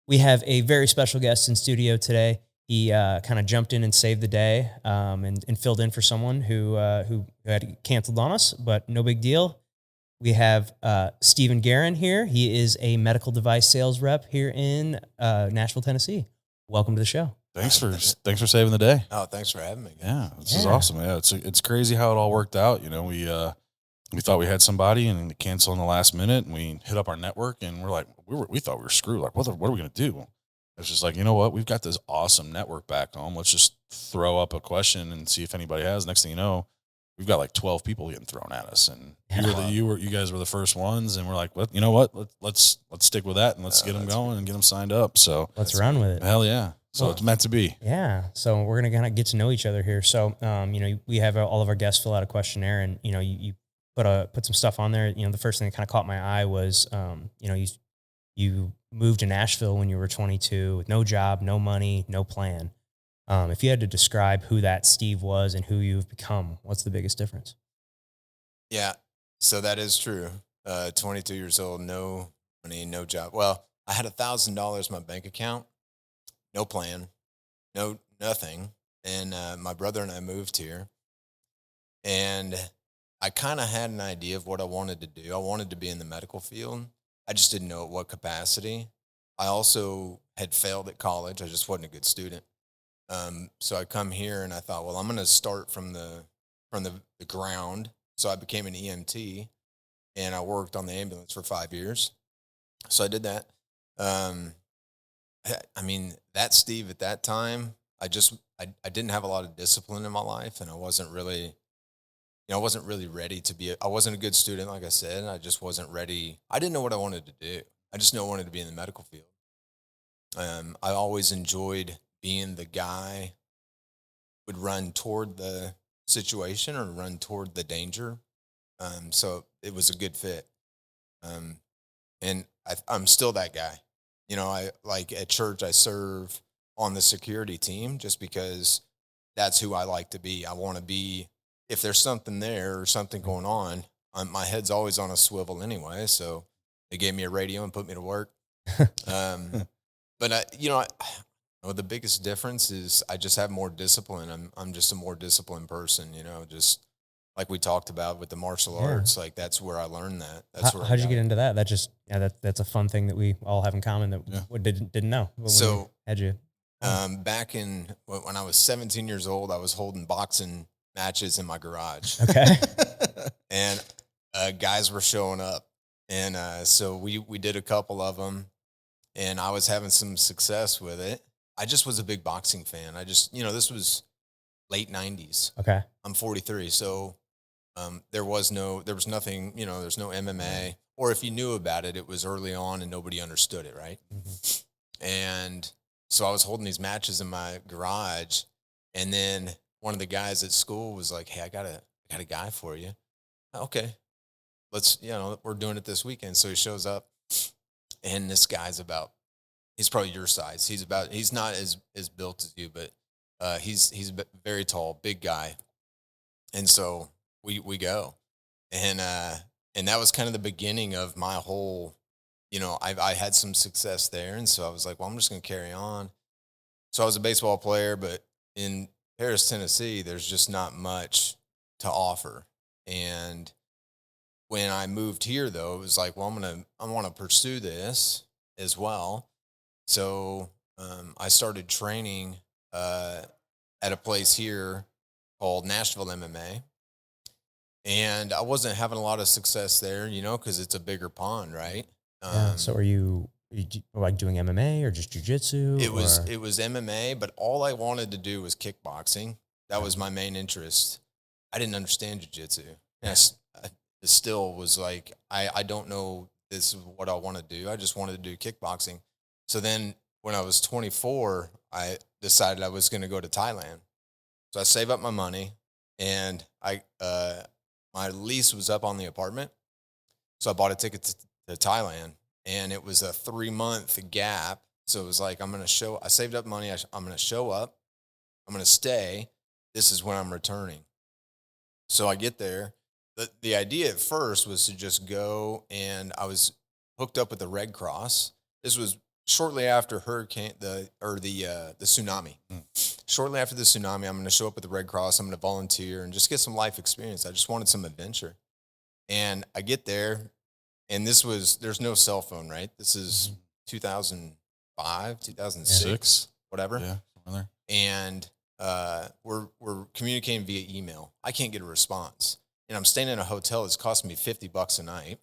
We have a very special guest in studio today. He kind of jumped in and saved the day, and filled in for someone who had canceled on us, but no big deal. We have Steve Geurin here. He is a medical device sales rep here in Nashville, Tennessee. Welcome to the show. Thanks for saving the day. Oh, thanks for having me. Yeah, this is awesome. Yeah, it's crazy how it all worked out. You know, we thought we had somebody and they cancel in the last minute, and we hit up our network and we're like, we thought we were screwed. Like, what are we gonna do? It's just like, you know what? We've got this awesome network back home. Let's just throw up a question and see if anybody has. Next thing you know, we've got like 12 people getting thrown at us, and you guys were the first ones, and we're like, what? You know what? Let's stick with that and let's get them going and get them signed up. So let's run with it. Hell yeah! So it's meant to be. Yeah. So we're gonna kind of get to know each other here. So we have all of our guests fill out a questionnaire, and you put some stuff on there. The first thing that kind of caught my eye was you moved to Nashville when you were 22 with no job, no money, no plan. If you had to describe who that Steve was and who you've become, what's the biggest difference? Yeah, so that is true. 22 years old, no money, no job. Well, I had $1,000 in my bank account, no plan, nothing. And my brother and I moved here, and I kind of had an idea of what I wanted to do. I wanted to be in the medical field. I just didn't know at what capacity. I also had failed at college. I just wasn't a good student. So I come here and I thought, well, I'm going to start from the ground. So I became an EMT, and I worked on the ambulance for 5 years. So I did that. I mean, that Steve at that time, I didn't have a lot of discipline in my life, and I wasn't really ready to be. I wasn't a good student, like I said. I just wasn't ready. I didn't know what I wanted to do. I just knew I wanted to be in the medical field. I always enjoyed being the guy who would run toward the situation or run toward the danger. So it was a good fit. And I'm still that guy. I like at church, I serve on the security team just because that's who I like to be. I want to be, if there's something there or something going on, my head's always on a swivel anyway. So they gave me a radio and put me to work. But the biggest difference is I just have more discipline. I'm just a more disciplined person, just like we talked about with the martial arts. Like that's where I learned that. How'd you get into that? That's a fun thing that we all have in common that we didn't know. So had you? Back when I was 17 years old, I was holding boxing matches in my garage. Okay. And guys were showing up, and so we did a couple of them, and I was having some success with it. I just was a big boxing fan. I just, this was late 90s. Okay. I'm 43, so there was nothing, there's no MMA, or if you knew about it, it was early on and nobody understood it, right? Mm-hmm. And so I was holding these matches in my garage, and then one of the guys at school was like, "Hey, I got a guy for you." Okay, let's, we're doing it this weekend. So he shows up, and this guy's he's probably your size. He's not as built as you, but he's very tall, big guy. And so we go, and that was kind of the beginning of my whole, I had some success there. And so I was like, well, I'm just going to carry on. So I was a baseball player, but in Paris, Tennessee, there's just not much to offer. And when I moved here, though, it was like, well, I want to pursue this as well. So I started training at a place here called Nashville MMA. And I wasn't having a lot of success there, because it's a bigger pond, right? So are you like doing MMA or just jiu-jitsu? It was MMA, but all I wanted to do was kickboxing. That was my main interest. I didn't understand jiu-jitsu. And I still was like, I don't know this is what I want to do. I just wanted to do kickboxing. So then when I was 24, I decided I was going to go to Thailand. So I saved up my money, and my lease was up on the apartment. So I bought a ticket to Thailand, and it was a 3-month gap. So it was like, I saved up money. I'm going to show up. I'm going to stay. This is when I'm returning. So I get there. The idea at first was to just go, and I was hooked up with the Red Cross. This was shortly after the tsunami. Shortly after the tsunami, I'm going to show up at the Red Cross. I'm going to volunteer and just get some life experience. I just wanted some adventure. And I get there, and there's no cell phone, right? This is 2005, 2006, whatever. Yeah. And we're communicating via email. I can't get a response. And I'm staying in a hotel that's costing me $50 a night.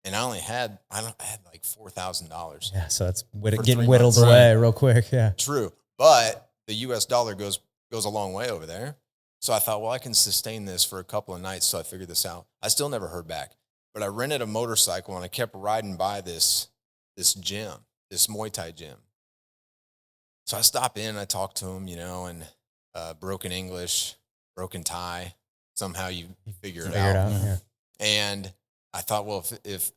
And I had like $4,000. Yeah, so that's For getting 3 whittled months. away real quick. Yeah, True. But the US dollar goes a long way over there. So I thought, well, I can sustain this for a couple of nights. So I figured this out. I still never heard back. But I rented a motorcycle and I kept riding by this gym, this Mauy Thai gym. So I stop in, I talk to him, and broken English, broken Thai. Somehow you figure it out. Yeah. And I thought, well, if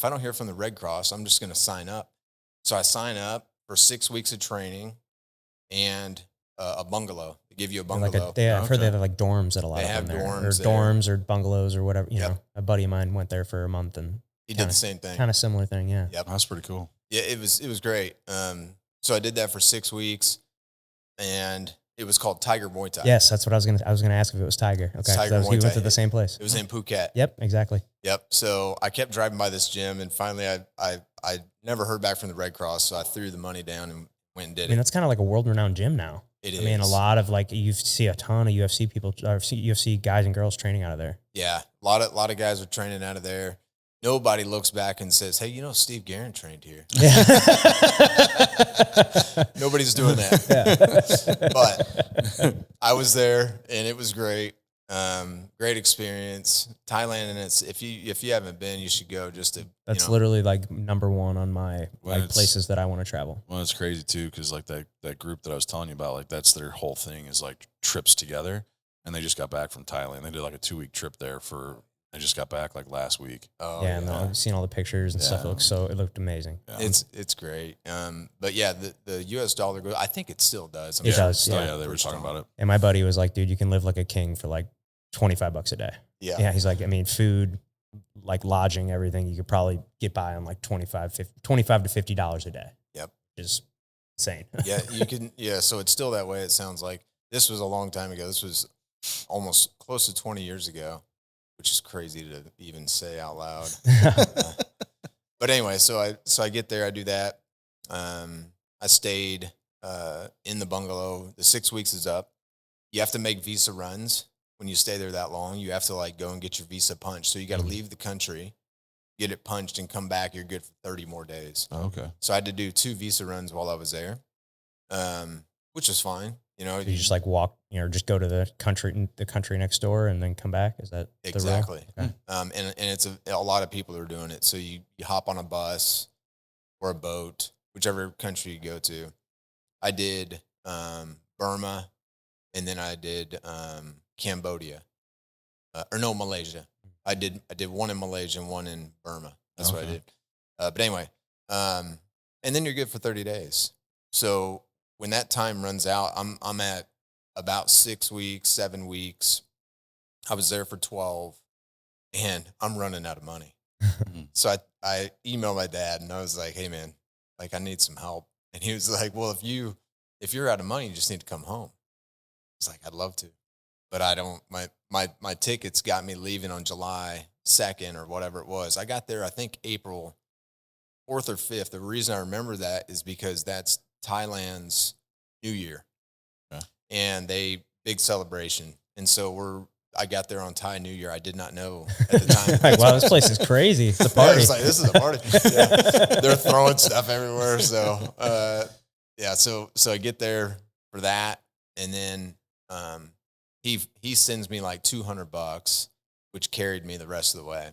I don't hear from the Red Cross, I'm just going to sign up. So I sign up for 6 weeks of training and a bungalow. They give you a bungalow. I've heard they have like dorms at a lot They of have them there. dorms Or dorms or bungalows or whatever. You Yep. know, a buddy of mine went there for a month and He did the same thing. kind of similar thing. Yeah. Yep. That's pretty cool. Yeah, it was great. So I did that for 6 weeks, and it was called Tiger Muay Thai. Yes, that's what I was gonna ask if it was Tiger. Okay, Tiger he Muay went Thai. to the same place. It was in Phuket. Yep, exactly. Yep. So I kept driving by this gym, and finally I never heard back from the Red Cross, so I threw the money down and went and did I mean, it. that's kind of like a world-renowned gym now. It I mean, a is. lot of like you see a ton of UFC people, or UFC guys and girls training out of there. Yeah, a lot of guys are training out of there. Nobody looks back and says, "Hey, Steve Geurin trained here." Yeah. Nobody's doing that. But I was there, and it was great. Great experience. Thailand, and if you haven't been, you should go. Just to That's literally like number one on my Well, like places that I want to travel. Well, it's crazy too, because like that group that I was telling you about, like that's their whole thing is like trips together, and they just got back from Thailand. They did like a 2-week trip there they just got back like last week. Oh, yeah, and I've seen all the pictures and stuff. It looked amazing. Yeah. It's great. But yeah, the US dollar goes. I think it still does. It does. Oh, Yeah. yeah, they were talking about it. And my buddy was like, dude, you can live like a king for like $25 a day. Yeah. Yeah. He's like, I mean, food, like lodging, everything, you could probably get by on like $25 to $50 a day. Yep. Which is insane. Yeah, you can. Yeah, so it's still that way. It sounds like this was a long time ago. This was almost close to 20 years ago, which is crazy to even say out loud. But anyway, so I get there, I do that. I stayed in the bungalow. The 6 weeks is up. You have to make visa runs when you stay there that long. You have to like go and get your visa punched. So you got to leave the country, get it punched, and come back. You're good for 30 more days. Oh, okay. So I had to do 2 visa runs while I was there, which was fine. You just like walk, just go to the country next door and then come back. Is that exactly? The rule? Okay. And it's a lot of people are doing it. So you hop on a bus or a boat, whichever country you go to. I did Burma, and then I did Cambodia, Malaysia. I did one in Malaysia and one in Burma. That's what I did. But anyway, and then you're good for 30 days. So when that time runs out, I'm at about 6 weeks, 7 weeks. I was there for 12, and I'm running out of money. So I emailed my dad, and I was like, "Hey man, like I need some help." And he was like, "Well, if you're out of money, you just need to come home." It's like, "I'd love to, but I don't. My tickets got me leaving on July 2nd or whatever it was. I got there, I think April 4th or 5th. The reason I remember that is because that's Thailand's New Year, and big celebration. And so I got there on Thai New Year. I did not know at the time. Like, wow, this place is crazy. It's a party. I was like, this is a party. Yeah. They're throwing stuff everywhere. So, so I get there for that. And then, he sends me like $200, which carried me the rest of the way.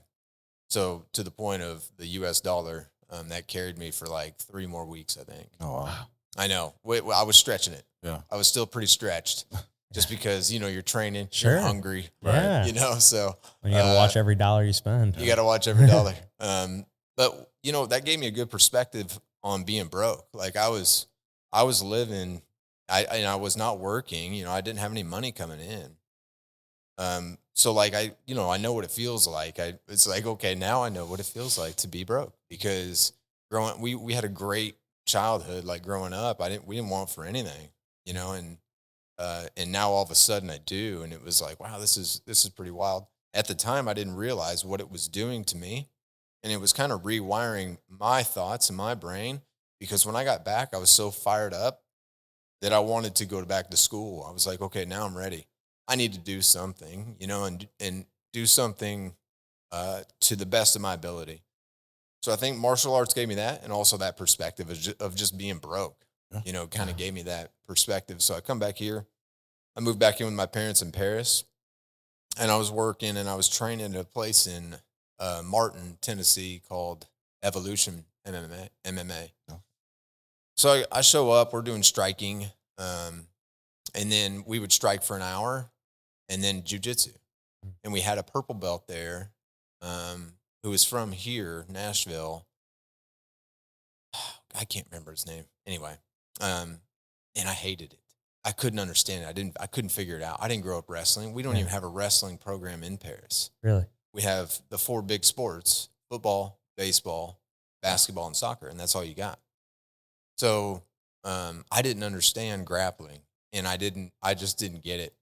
So to the point of the US dollar, that carried me for like 3 more weeks, I think. Oh, wow. I know. I was stretching it. Yeah. I was still pretty stretched just because, you're training, Sure. you're hungry, Yeah. so And you got to watch every dollar you spend. you got to watch every dollar. But that gave me a good perspective on being broke. Like I was living, I was not working, I didn't have any money coming in. So like I know what it feels like. It's like, okay, now I know what it feels like to be broke, because we had a great childhood, like growing up, we didn't want for anything, you know, and now all of a sudden I do. And it was like, wow, this is pretty wild. At the time, I didn't realize what it was doing to me. And it was kind of rewiring my thoughts in my brain, because when I got back, I was so fired up that I wanted to go back to school. I was like, okay, now I'm ready. I need to do something, you know, and do something to the best of my ability. So I think martial arts gave me that, and also that perspective of just being broke, you know, kind of gave me that perspective. So I come back here. I moved back in with my parents in Paris, and I was working and I was training at a place in Martin, Tennessee called Evolution MMA. Oh. So I show up, we're doing striking, and then we would strike for an hour, and then jujitsu. And we had a purple belt there who was from here, Nashville. I can't remember his name. Anyway, and I hated it. I couldn't understand it. I couldn't figure it out. I didn't grow up wrestling. We don't even have a wrestling program in Paris. Really? We have the 4 big sports: football, baseball, basketball, and soccer. And that's all you got. So I didn't understand grappling, and I just didn't get it.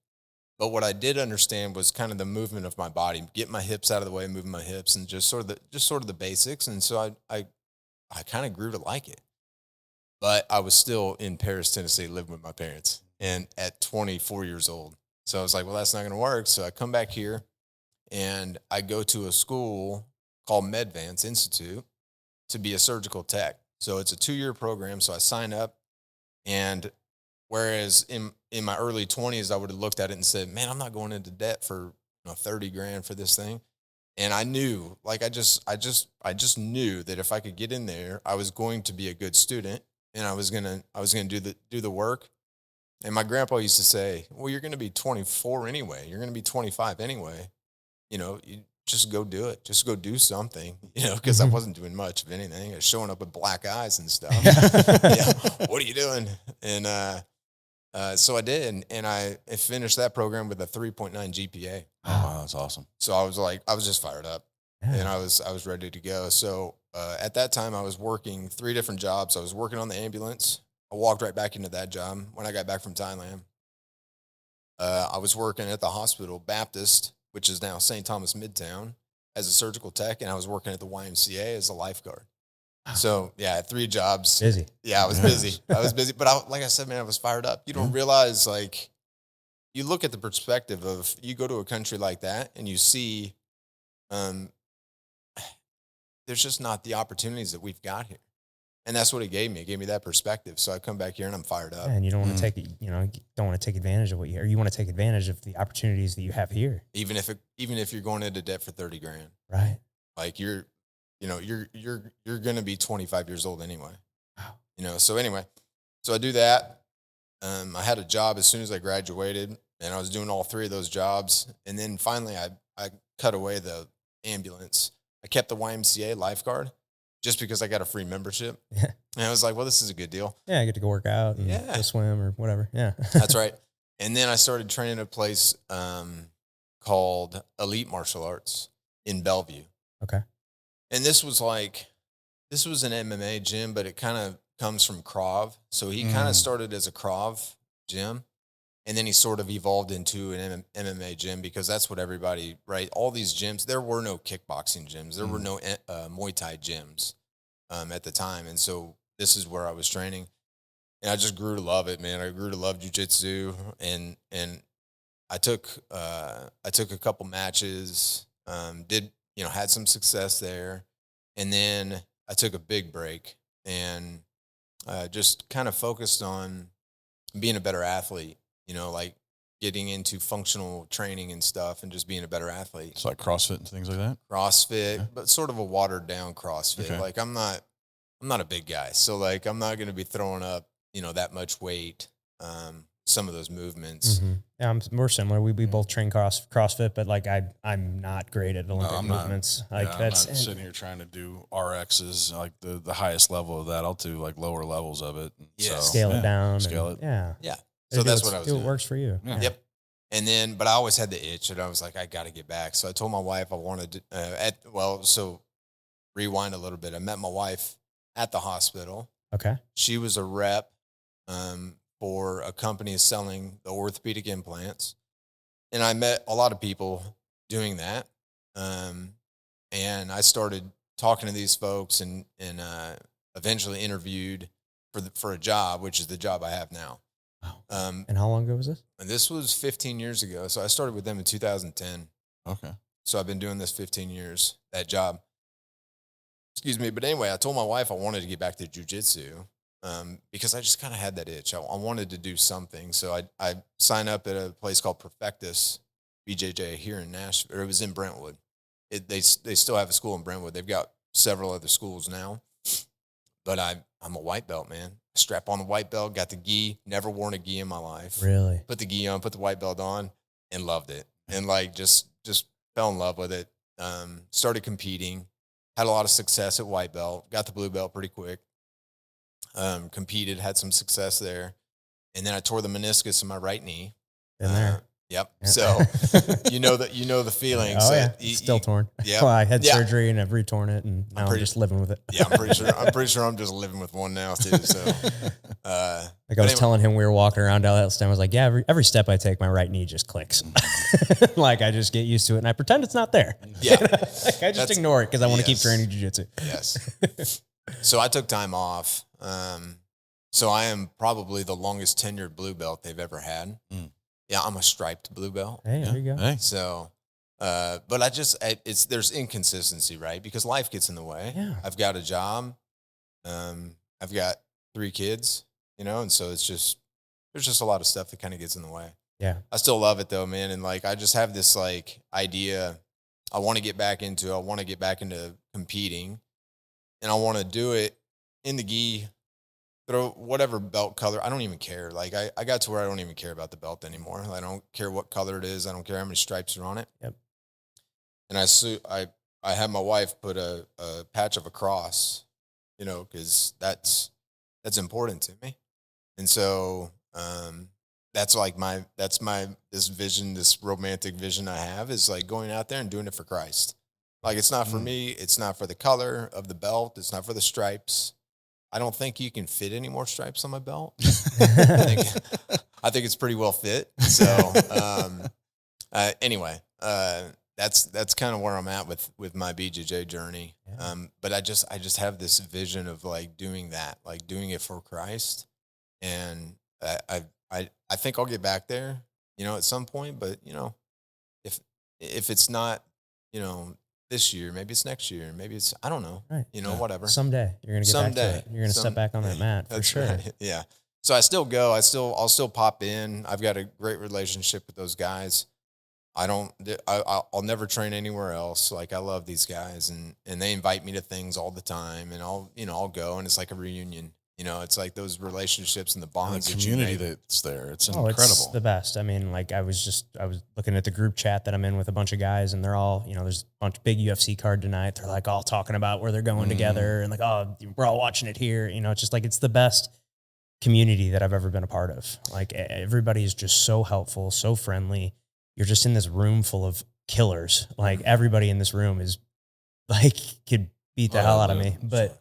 But what I did understand was kind of the movement of my body, get my hips out of the way, moving my hips, and just sort of the basics. And so I kind of grew to like it. But I was still in Paris, Tennessee, living with my parents, and at 24 years old. So I was like, well, that's not going to work. So I come back here, and I go to a school called MedVance Institute to be a surgical tech. So it's a 2-year program. So I sign up, and whereas in my early 20s, I would have looked at it and said, man, I'm not going into debt for $30,000 for this thing. And I knew, like, I just knew that if I could get in there, I was going to be a good student, and I was gonna do the work. And my grandpa used to say, well, you're going to be 24 anyway. You're going to be 25 anyway. You know, you just go do it. Just go do something, you know, because I wasn't doing much of anything. I was showing up with black eyes and stuff. Yeah, what are you doing? And so I did, and I finished that program with a 3.9 GPA. Oh, wow, that's awesome. So I was just fired up, and I was ready to go. So at that time, I was working 3 different jobs. I was working on the ambulance. I walked right back into that job when I got back from Thailand. I was working at the hospital, Baptist, which is now St. Thomas Midtown, as a surgical tech, and I was working at the YMCA as a lifeguard. So yeah, I had 3 jobs. Busy. Yeah, I was busy. But like I said, man, I was fired up. You don't realize, like, you look at the perspective of, you go to a country like that and you see, there's just not the opportunities that we've got here. And that's what it gave me. It gave me that perspective. So I come back here and I'm fired up. Yeah, and you don't want to take it, don't want to take advantage of or you want to take advantage of the opportunities that you have here. Even if you're going into debt for $30,000. Right. Like you're going to be 25 years old anyway. Wow. So anyway, so I do that. I had a job as soon as I graduated, and I was doing all 3 of those jobs. And then finally I cut away the ambulance. I kept the YMCA lifeguard just because I got a free membership. Yeah. And I was like, well, this is a good deal. Yeah, I get to go work out and go swim or whatever. Yeah. That's right. And then I started training at a place called Elite Martial Arts in Bellevue. Okay. And this was an MMA gym, but it kind of comes from Krav. So he kind of started as a Krav gym, and then he sort of evolved into an MMA gym, because that's what everybody, right? All these gyms, there were no kickboxing gyms. There were no Mauy Thai gyms at the time. And so this is where I was training. And I just grew to love it, man. I grew to love jiu-jitsu, and I took a couple matches, had some success there. And then I took a big break and just kind of focused on being a better athlete, like getting into functional training and stuff, and just being a better athlete. It's like CrossFit and things like that? CrossFit, but sort of a watered down CrossFit. Okay. Like I'm not a big guy. So like, I'm not going to be throwing up, that much weight, some of those movements. Mm-hmm. Yeah, we're similar. We both train CrossFit, but like I'm not great at Olympic movements. I'm not sitting here trying to do RXs, like the highest level of that. I'll do like lower levels of it. Yeah. So, scale it down. Scale it. Yeah. Yeah. So that's what I was doing. It works for you. Yeah. Yep. And then, but I always had the itch, and I was like, I got to get back. So I told my wife I wanted to, so rewind a little bit. I met my wife at the hospital. Okay. She was a rep for a company selling the orthopedic implants. And I met a lot of people doing that. And I started talking to these folks and eventually interviewed for a job, which is the job I have now. Wow. And how long ago was this? And this was 15 years ago. So I started with them in 2010. Okay. So I've been doing this 15 years, that job. Excuse me. But anyway, I told my wife I wanted to get back to jujitsu because I just kind of had that itch. I wanted to do something. So I signed up at a place called Perfectus BJJ here in Nashville, or it was in Brentwood. They still have a school in Brentwood. They've got several other schools now. But I'm a white belt, man. Strap on the white belt, got the gi, never worn a gi in my life. Really? Put the gi on, put the white belt on, and loved it. And like just fell in love with it. Started competing, had a lot of success at white belt, got the blue belt pretty quick. Competed, had some success there. And then I tore the meniscus in my right knee. Been there. Yep. Yeah. So you know the feeling. Oh, So yeah. Still torn. Yeah. Well, I had surgery and I've retorn it, and now I'm just living with it. Yeah, I'm pretty sure I'm just living with one now too. So, like I was telling him, we were walking around Dallas, I was like, yeah, every step I take, my right knee just clicks. Like I just get used to it, and I pretend it's not there. Yeah, like I just ignore it because I want to keep training jiu-jitsu. Yes. So I took time off. So I am probably the longest tenured blue belt they've ever had. Mm. Yeah, I'm a striped blue belt. Hey, there you go. Hey. So, but there's inconsistency, right? Because life gets in the way. Yeah. I've got a job. I've got 3 kids, and so there's just a lot of stuff that kind of gets in the way. Yeah. I still love it though, man. And like, I just have this like idea I want to get back into competing, and I want to do it in the gi. Throw whatever belt color. I don't even care. Like I got to where I don't even care about the belt anymore. I don't care what color it is. I don't care how many stripes are on it. Yep. And I had my wife put a patch of a cross, because that's important to me. And so that's this vision, this romantic vision I have is like going out there and doing it for Christ. Like it's not for me. It's not for the color of the belt. It's not for the stripes. I don't think you can fit any more stripes on my belt. I think it's pretty well fit. So anyway, that's kind of where I'm at with my BJJ journey. Yeah. But I just have this vision of like doing that, like doing it for Christ. And I think I'll get back there, at some point. But if it's not, this year, maybe it's next year, maybe it's, I don't know, right. Whatever. Someday you're going to get back to it. You're going to step back on that mat for sure. Right. Yeah. So I still go, I'll still pop in. I've got a great relationship with those guys. I'll never train anywhere else. Like I love these guys and they invite me to things all the time, and I'll go, and it's like a reunion. It's like those relationships and the bonds. The community that's there. It's incredible. It's the best. I mean, like I was looking at the group chat that I'm in with a bunch of guys, and they're all, there's a bunch of big UFC card tonight. They're like all talking about where they're going together, and like, oh, we're all watching it here. It's just like, it's the best community that I've ever been a part of. Like everybody is just so helpful, so friendly. You're just in this room full of killers. Like everybody in this room is like, could beat the hell out of me, but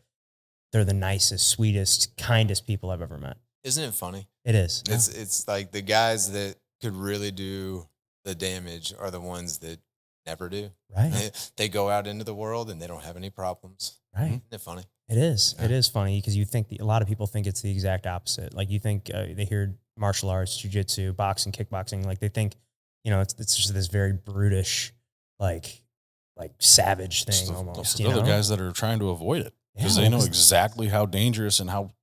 they're the nicest, sweetest, kindest people I've ever met. Isn't it funny? It is. It's like the guys that could really do the damage are the ones that never do. Right. They go out into the world and they don't have any problems. Right. Isn't it funny? It is. Yeah. It is funny because you think a lot of people think it's the exact opposite. Like you think they hear martial arts, jiu-jitsu, boxing, kickboxing. Like they think, it's just this very brutish, like savage thing almost. Those are the guys that are trying to avoid it. Because they know exactly how dangerous and how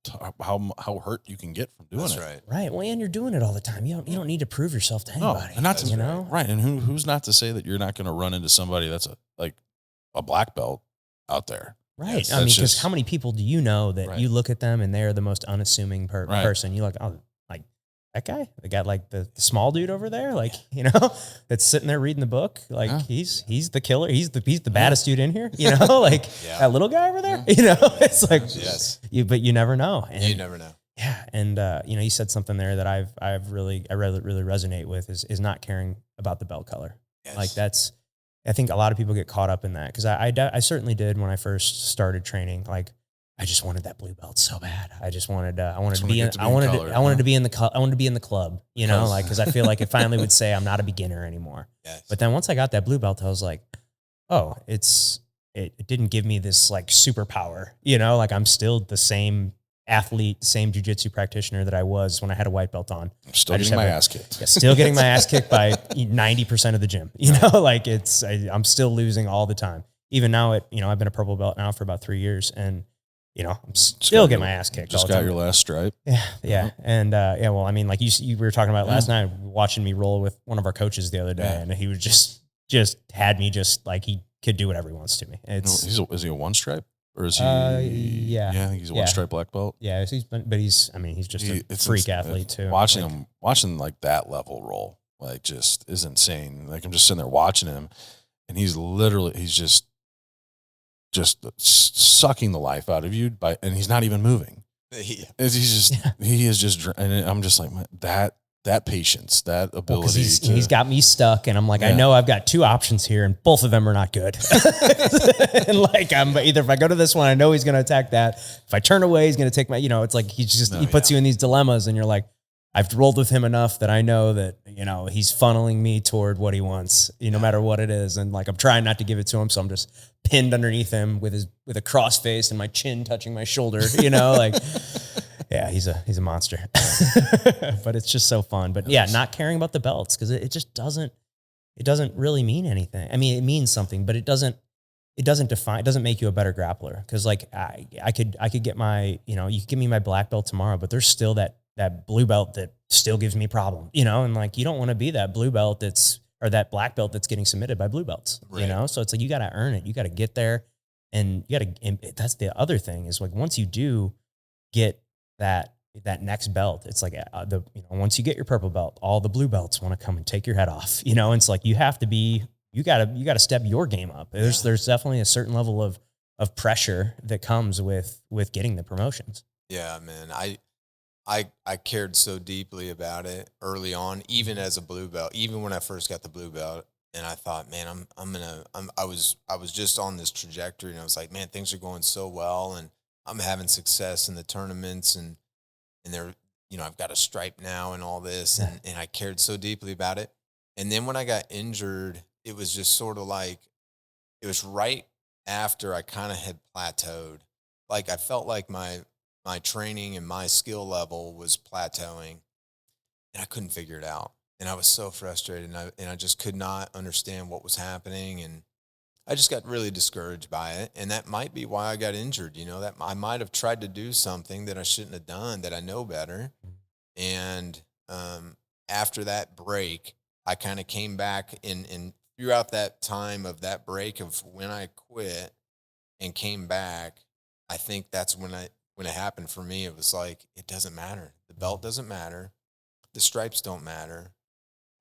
hurt you can get from doing it. Right. Right. Well, and you're doing it all the time. You don't need to prove yourself to anybody. No, and not to, right. And who's not to say that you're not going to run into somebody that's a black belt out there. Right. Yes, I mean, because how many people do you know that you look at them and they're the most unassuming person? You're like, oh, like that guy? They got like the small dude over there, like, that's sitting there reading the book. Like he's the killer. He's the baddest dude in here, like that little guy over there, it's like, but you never know. And, you never know. Yeah. And, you said something there that I really resonate with is not caring about the belt color. Yes. Like I think a lot of people get caught up in that. Cause I certainly did when I first started training. Like I just wanted that blue belt so bad. I just wanted, I wanted Just to wanna be, get to be I in wanted, color, I wanted huh? to be in the, I wanted to be in the club, you know, Cause- like, cause I feel like it finally would say I'm not a beginner anymore. Yes. But then once I got that blue belt, I was like, oh, it didn't give me this like superpower, you know, like I'm still the same athlete, same jujitsu practitioner that I was when I had a white belt on. I'm still I just getting my have a- ass kicked. Yeah, still getting my ass kicked by 90% of the gym, you know, like I'm still losing all the time. Even now I've been a purple belt now for about 3 years and, you know, I'm still getting my ass kicked. Just all the got time. your last stripe. Yeah. Yeah. And, yeah, well, I mean, like you were talking about last Yeah. night, watching me roll with one of our coaches the other day, Yeah. and he was just had me just like he could do whatever he wants to me. It's, Is he a one stripe or is he? yeah. Yeah, I think he's a Yeah. one stripe black belt. yeah, he's just a It's freak ins- athlete too. Watching Like, him, watching like that level roll, like just is insane. Like I'm just sitting there watching him, and he's just sucking the life out of you and he's not even moving. Yeah. He is just, and I'm just like, man, that patience, that ability. because he's got me stuck, and I'm like, I Yeah. know I've got two options here, and both of them are not good. And like, I'm either if I go to this one, I know he's going to attack that. If I turn away, he's going to take my. You know, it's like he puts you in these dilemmas, and you're like, I've rolled with him enough that I know that he's funneling me toward what he wants, no matter what it is, and like I'm trying not to give it to him, so I'm just pinned underneath him with a cross face and my chin touching my shoulder. Like. Yeah, he's a monster, but it's just so fun. But yeah, not caring about the belts because it just doesn't really mean anything. I mean, it means something, but it doesn't make you a better grappler. Because like I could get my, you could give me my black belt tomorrow, but there's still that blue belt that still gives me problem, and like you don't want to be that blue belt or that black belt that's getting submitted by blue belts, Right. So it's like you got to earn it, you got to get there, and that's the other thing is like once you do get that next belt, it's like once you get your purple belt, all the blue belts want to come and take your head off. And it's like you gotta step your game up. There's definitely a certain level of pressure that comes with getting the promotions. Yeah, man. I cared so deeply about it early on, even as a blue belt, even when I first got the blue belt. And I thought, man, I was just on this trajectory, and I was like, man, things are going so well, and I'm having success in the tournaments, and they're, I've got a stripe now and all this, and I cared so deeply about it. And then when I got injured, it was just sort of like, it was right after I kind of had plateaued. Like I felt like my training and my skill level was plateauing, and I couldn't figure it out. And I was so frustrated, and I just could not understand what was happening, and I just got really discouraged by it. And that might be why I got injured, that I might have tried to do something that I shouldn't have done, that I know better. And after that break, I kind of came back and throughout that time of that break of when I quit and came back, I think that's when it happened for me. It was like, it doesn't matter. The belt doesn't matter. The stripes don't matter.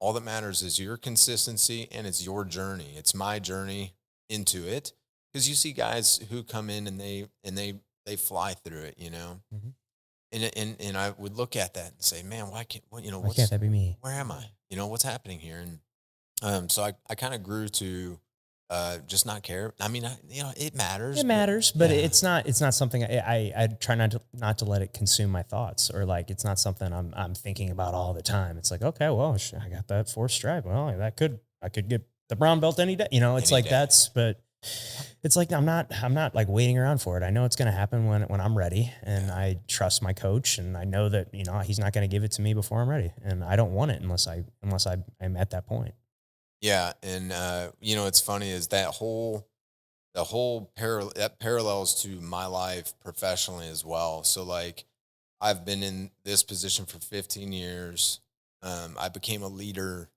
All that matters is your consistency, and it's your journey. It's my journey into it, because you see guys who come in and they fly through it, Mhm. and I would look at that and say, man, why can't Why can't that be me? where am I? What's happening here? And so I kind of grew to just not care. I mean, it matters. It matters, but yeah. it's not something I try not to let it consume my thoughts, or like it's not something I'm thinking about all the time. It's like, okay, well, I got that fourth stripe. Well, I could get the brown belt any day. It's Any like day. but it's like I'm not like waiting around for it. I know it's going to happen when I'm ready, and I trust my coach, and I know that he's not going to give it to me before I'm ready, and I don't want it unless I'm at that point. Yeah, and it's funny is that that parallels to my life professionally as well. So like I've been in this position for 15 years. I became a leader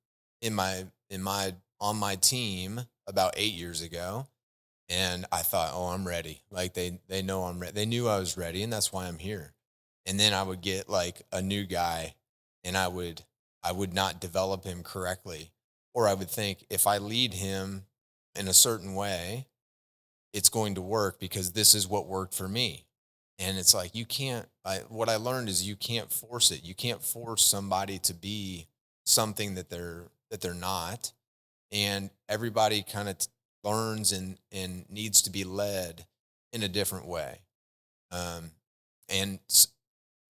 on my team about 8 years ago, and I thought, oh, I'm ready. Like they know I'm ready. They knew I was ready, and that's why I'm here. And then I would get like a new guy, and I would not develop him correctly. Or I would think if I lead him in a certain way, it's going to work because this is what worked for me. And it's like, what I learned is you can't force it. You can't force somebody to be something that they're not. And everybody kind of learns and needs to be led in a different way. And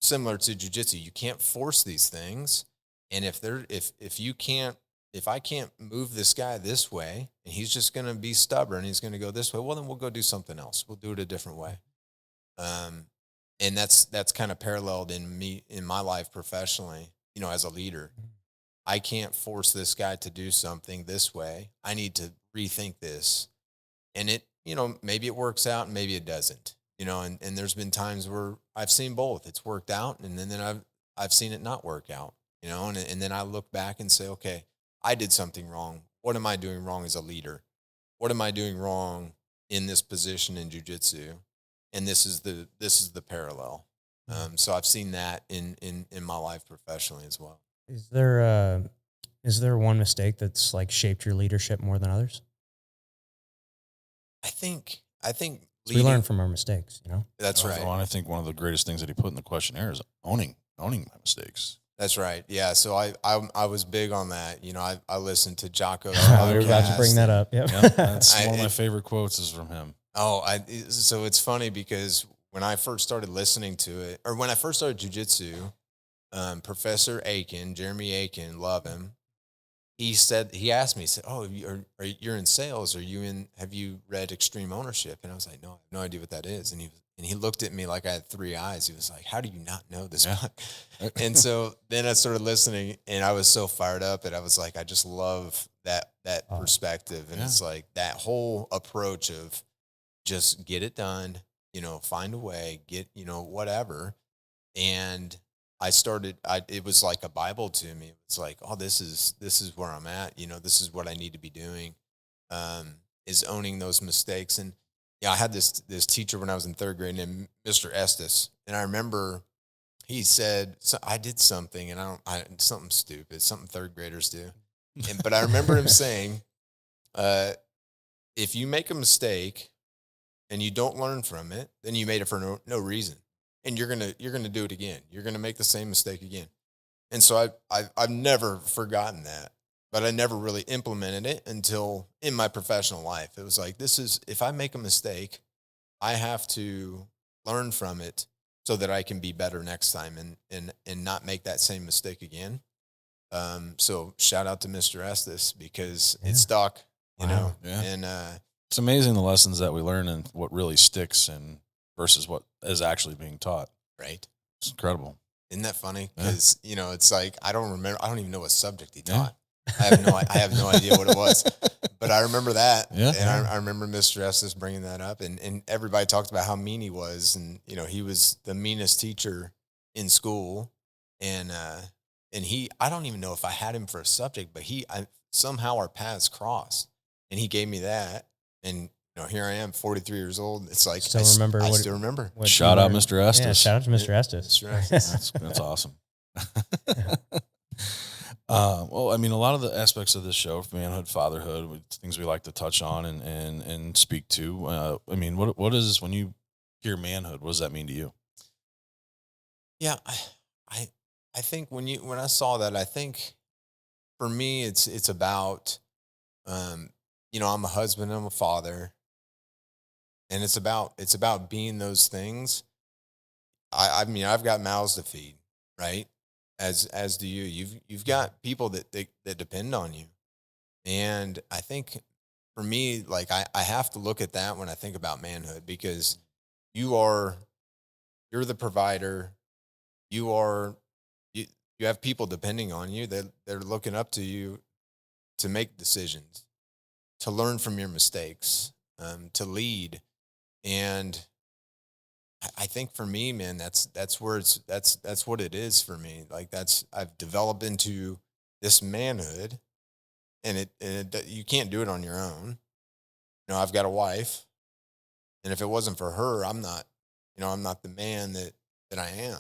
similar to jujitsu, you can't force these things. And if I can't move this guy this way and he's just going to be stubborn, he's going to go this way, well, then we'll go do something else. We'll do it a different way. And that's kind of paralleled in my life professionally, as a leader. I can't force this guy to do something this way. I need to rethink this. And it, maybe it works out and maybe it doesn't, and there's been times where I've seen both. It's worked out. And then I've seen it not work out, and then I look back and say, okay, I did something wrong. What am I doing wrong as a leader? What am I doing wrong in this position in jiu-jitsu? And this is the parallel. So I've seen that in my life professionally as well. Is there one mistake that's like shaped your leadership more than others? I think We learn from our mistakes, That's right. And I think one of the greatest things that he put in the questionnaire is owning my mistakes. That's right. Yeah. So I was big on that. I listened to Jocko's we were about to bring that up. Yep. Yep, that's one of my favorite quotes is from him. So it's funny because when I first started listening to it, or when I first started jujitsu, Professor Aiken, Jeremy Aiken, love him. He asked me, he said, "Oh, you're in sales. Have you read Extreme Ownership?" And I was like, "No, I have no idea what that is." And he looked at me like I had three eyes. He was like, "How do you not know this book?" And so then I started listening, and I was so fired up, and I was like, I just love that perspective. And it's like that whole approach of just get it done, find a way, get, whatever. And it was like a Bible to me. It's like, oh, this is where I'm at. This is what I need to be doing, is owning those mistakes. And I had this teacher when I was in third grade named Mr. Estes. And I remember he said, so I did something and something stupid, something third graders do. But I remember him saying, if you make a mistake and you don't learn from it, then you made it for no reason. And you're gonna do it again. You're gonna make the same mistake again. And so I've never forgotten that, but I never really implemented it until in my professional life. It was like, if I make a mistake, I have to learn from it so that I can be better next time and not make that same mistake again. So shout out to Mr. Estes because it stuck, Yeah. and It's amazing the lessons that we learn and what really sticks and versus what is actually being taught. right. It's incredible. Isn't that funny? Because it's like I don't even know what subject he taught. I have no idea what it was, but I remember that. Yeah. And I remember Mr. Estes bringing that up, and everybody talked about how mean he was, and he was the meanest teacher in school, and I don't even know if I had him for a subject, but somehow our paths crossed, and he gave me that, and here I am, 43 years old. It's like I still remember. Shout out, Mr. Estes. Yeah, shout out to Mr. Estes. Mr. Estes. That's awesome. Well, I mean, a lot of the aspects of this show, manhood, fatherhood, things we like to touch on and speak to. I mean, what is, when you hear manhood, what does that mean to you? Yeah, I think when I saw that, I think for me it's about I'm a husband, I'm a father, and it's about being those things. I mean, I've got mouths to feed, right? As do you. You've got people that depend on you. And I think for me, like I have to look at that when I think about manhood, because you're the provider. You have people depending on you that they're looking up to you to make decisions, to learn from your mistakes, to lead. And I think for me, man, that's what it is for me. Like I've developed into this manhood, and you can't do it on your own. I've got a wife, and if it wasn't for her, I'm not the man that I am.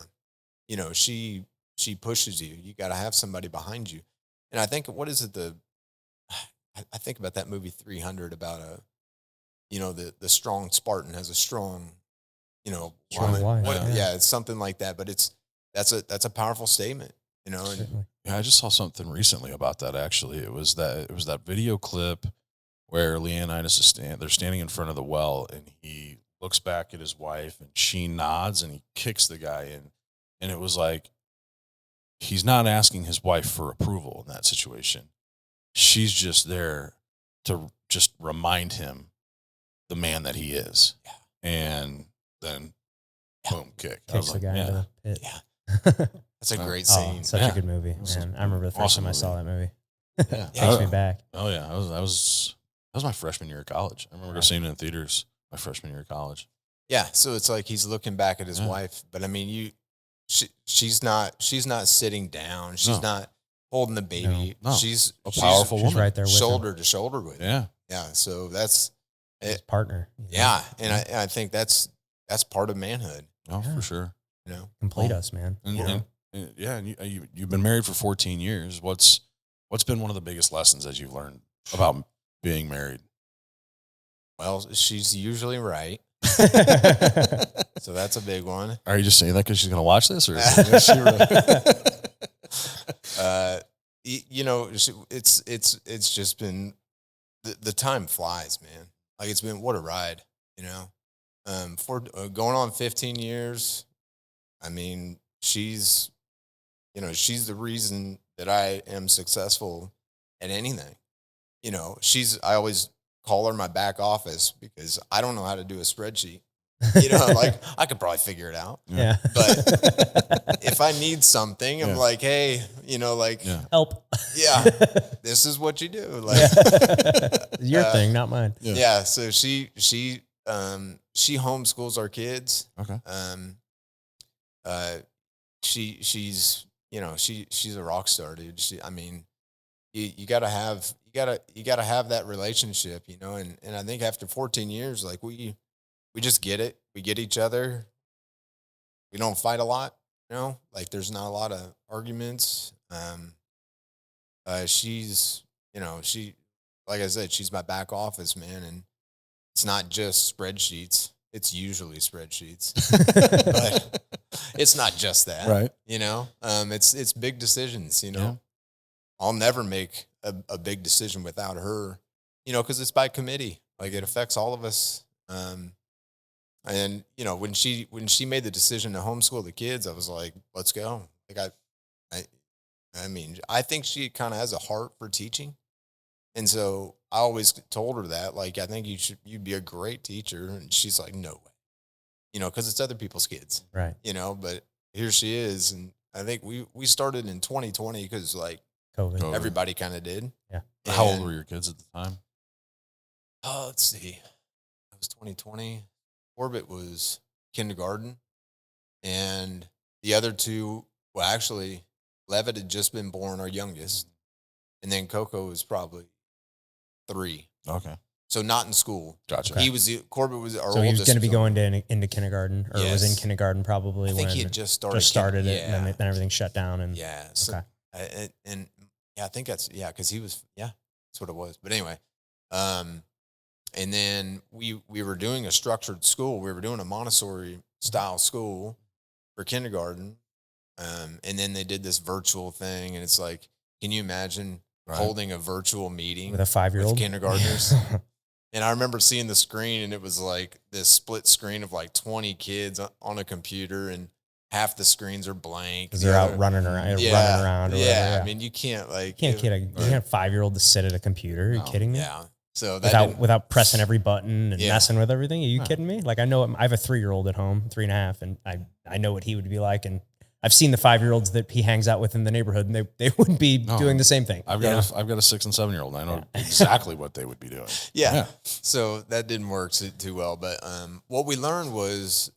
She pushes you. You got to have somebody behind you. And I think, what is it? I think about that movie 300 about the strong Spartan has a strong, Strong wife, yeah, it's something like that. But that's a powerful statement, And, Yeah, I just saw something recently about that. Actually, it was that video clip where Leonidas they're standing in front of the well, and he looks back at his wife and she nods and he kicks the guy in. And it was like, he's not asking his wife for approval in that situation. She's just there to just remind him the man that he is. Yeah. And then boom, kick. I Kicks was the like, guy into yeah. the pit. Yeah. That's a great scene. Oh, such Yeah. a good movie, man. I remember the first Awesome time I saw that movie. Yeah. Takes me back. Oh yeah. That was my freshman year of college. I remember seeing it in theaters my freshman year of college. Yeah. So it's like he's looking back at his wife, but I mean, she's not sitting down. She's not holding the baby. No. She's A powerful She's woman. right there with him. shoulder to shoulder with him. Yeah. Yeah. So that's His partner. you know? yeah, and I think that's part of manhood. Oh, Yeah. for sure. You know, Complete us, man. And, You know? and yeah, and you've been married for 14 years. What's been one of the biggest lessons that you've learned about being married? well, she's usually right, so that's a big one. Are you just saying that because she's going to watch this, or? You know, it's just been the time flies, man. Like it's been what a ride, you know. For going on 15 years, I mean, she's the reason that I am successful at anything. You know, I always call her my back office because I don't know how to do a spreadsheet. You know, like I could probably figure it out. Yeah. But if I need something, I'm like, hey, you know, like, Help. yeah, this is what you do. Like, Your thing, not mine. yeah. So she homeschools our kids. Okay. She's a rock star, dude. I mean, you gotta have that relationship, you know, and I think after 14 years, like we just get it. We get each other. We don't fight a lot, you know, like there's not a lot of arguments. She's, you know, like I said, she's my back office, man. And it's not just spreadsheets. It's usually spreadsheets, but it's not just that, Right. you know, it's big decisions, you know. Yeah. I'll never make a big decision without her, you know, cause it's by committee. Like it affects all of us. And you know, when she made the decision to homeschool the kids, I was like, let's go. Like I mean, I think she kind of has a heart for teaching. And so I always told her that, like, I think you'd be a great teacher. And she's like, no way, you know, cause it's other people's kids, Right. you know, but here she is. And I think we started in 2020 cause like COVID. everybody kind of did. Yeah. How old were your kids at the time? Oh, let's see. It was 2020. Orbit was kindergarten. And the other two, well, actually, Levitt had just been born, our youngest. And then Coco was probably 3. Okay. So not in school. Gotcha. Corbett was our oldest. So he was going to be going into kindergarten, or was in Yes. kindergarten probably I think when he had just started. started it, Yeah. and then everything shut down. And Yeah. So, okay. and yeah, I think that's, because he was, that's what it was. But anyway, and then we were doing a structured school. We were doing a Montessori style school for kindergarten. And then they did this virtual thing. And it's like, can you imagine holding a virtual meeting with a 5-year-old with kindergartners? And I remember seeing the screen, and it was like this split screen of like 20 kids on a computer, and half the screens are blank. Because they're out running around. Or whatever. I mean, you can't like You can't a 5-year-old to sit at a computer. Are you kidding me? Yeah. So that without pressing every button and Yeah. messing with everything. Are you kidding me? Like I know I have a 3-year-old at home, 3.5, and I know what he would be like. And I've seen the 5-year-olds that he hangs out with in the neighborhood, and they would be doing the same thing. I've got a 6 and 7-year-old. I know exactly what they would be doing. Yeah. So that didn't work too well. But what we learned was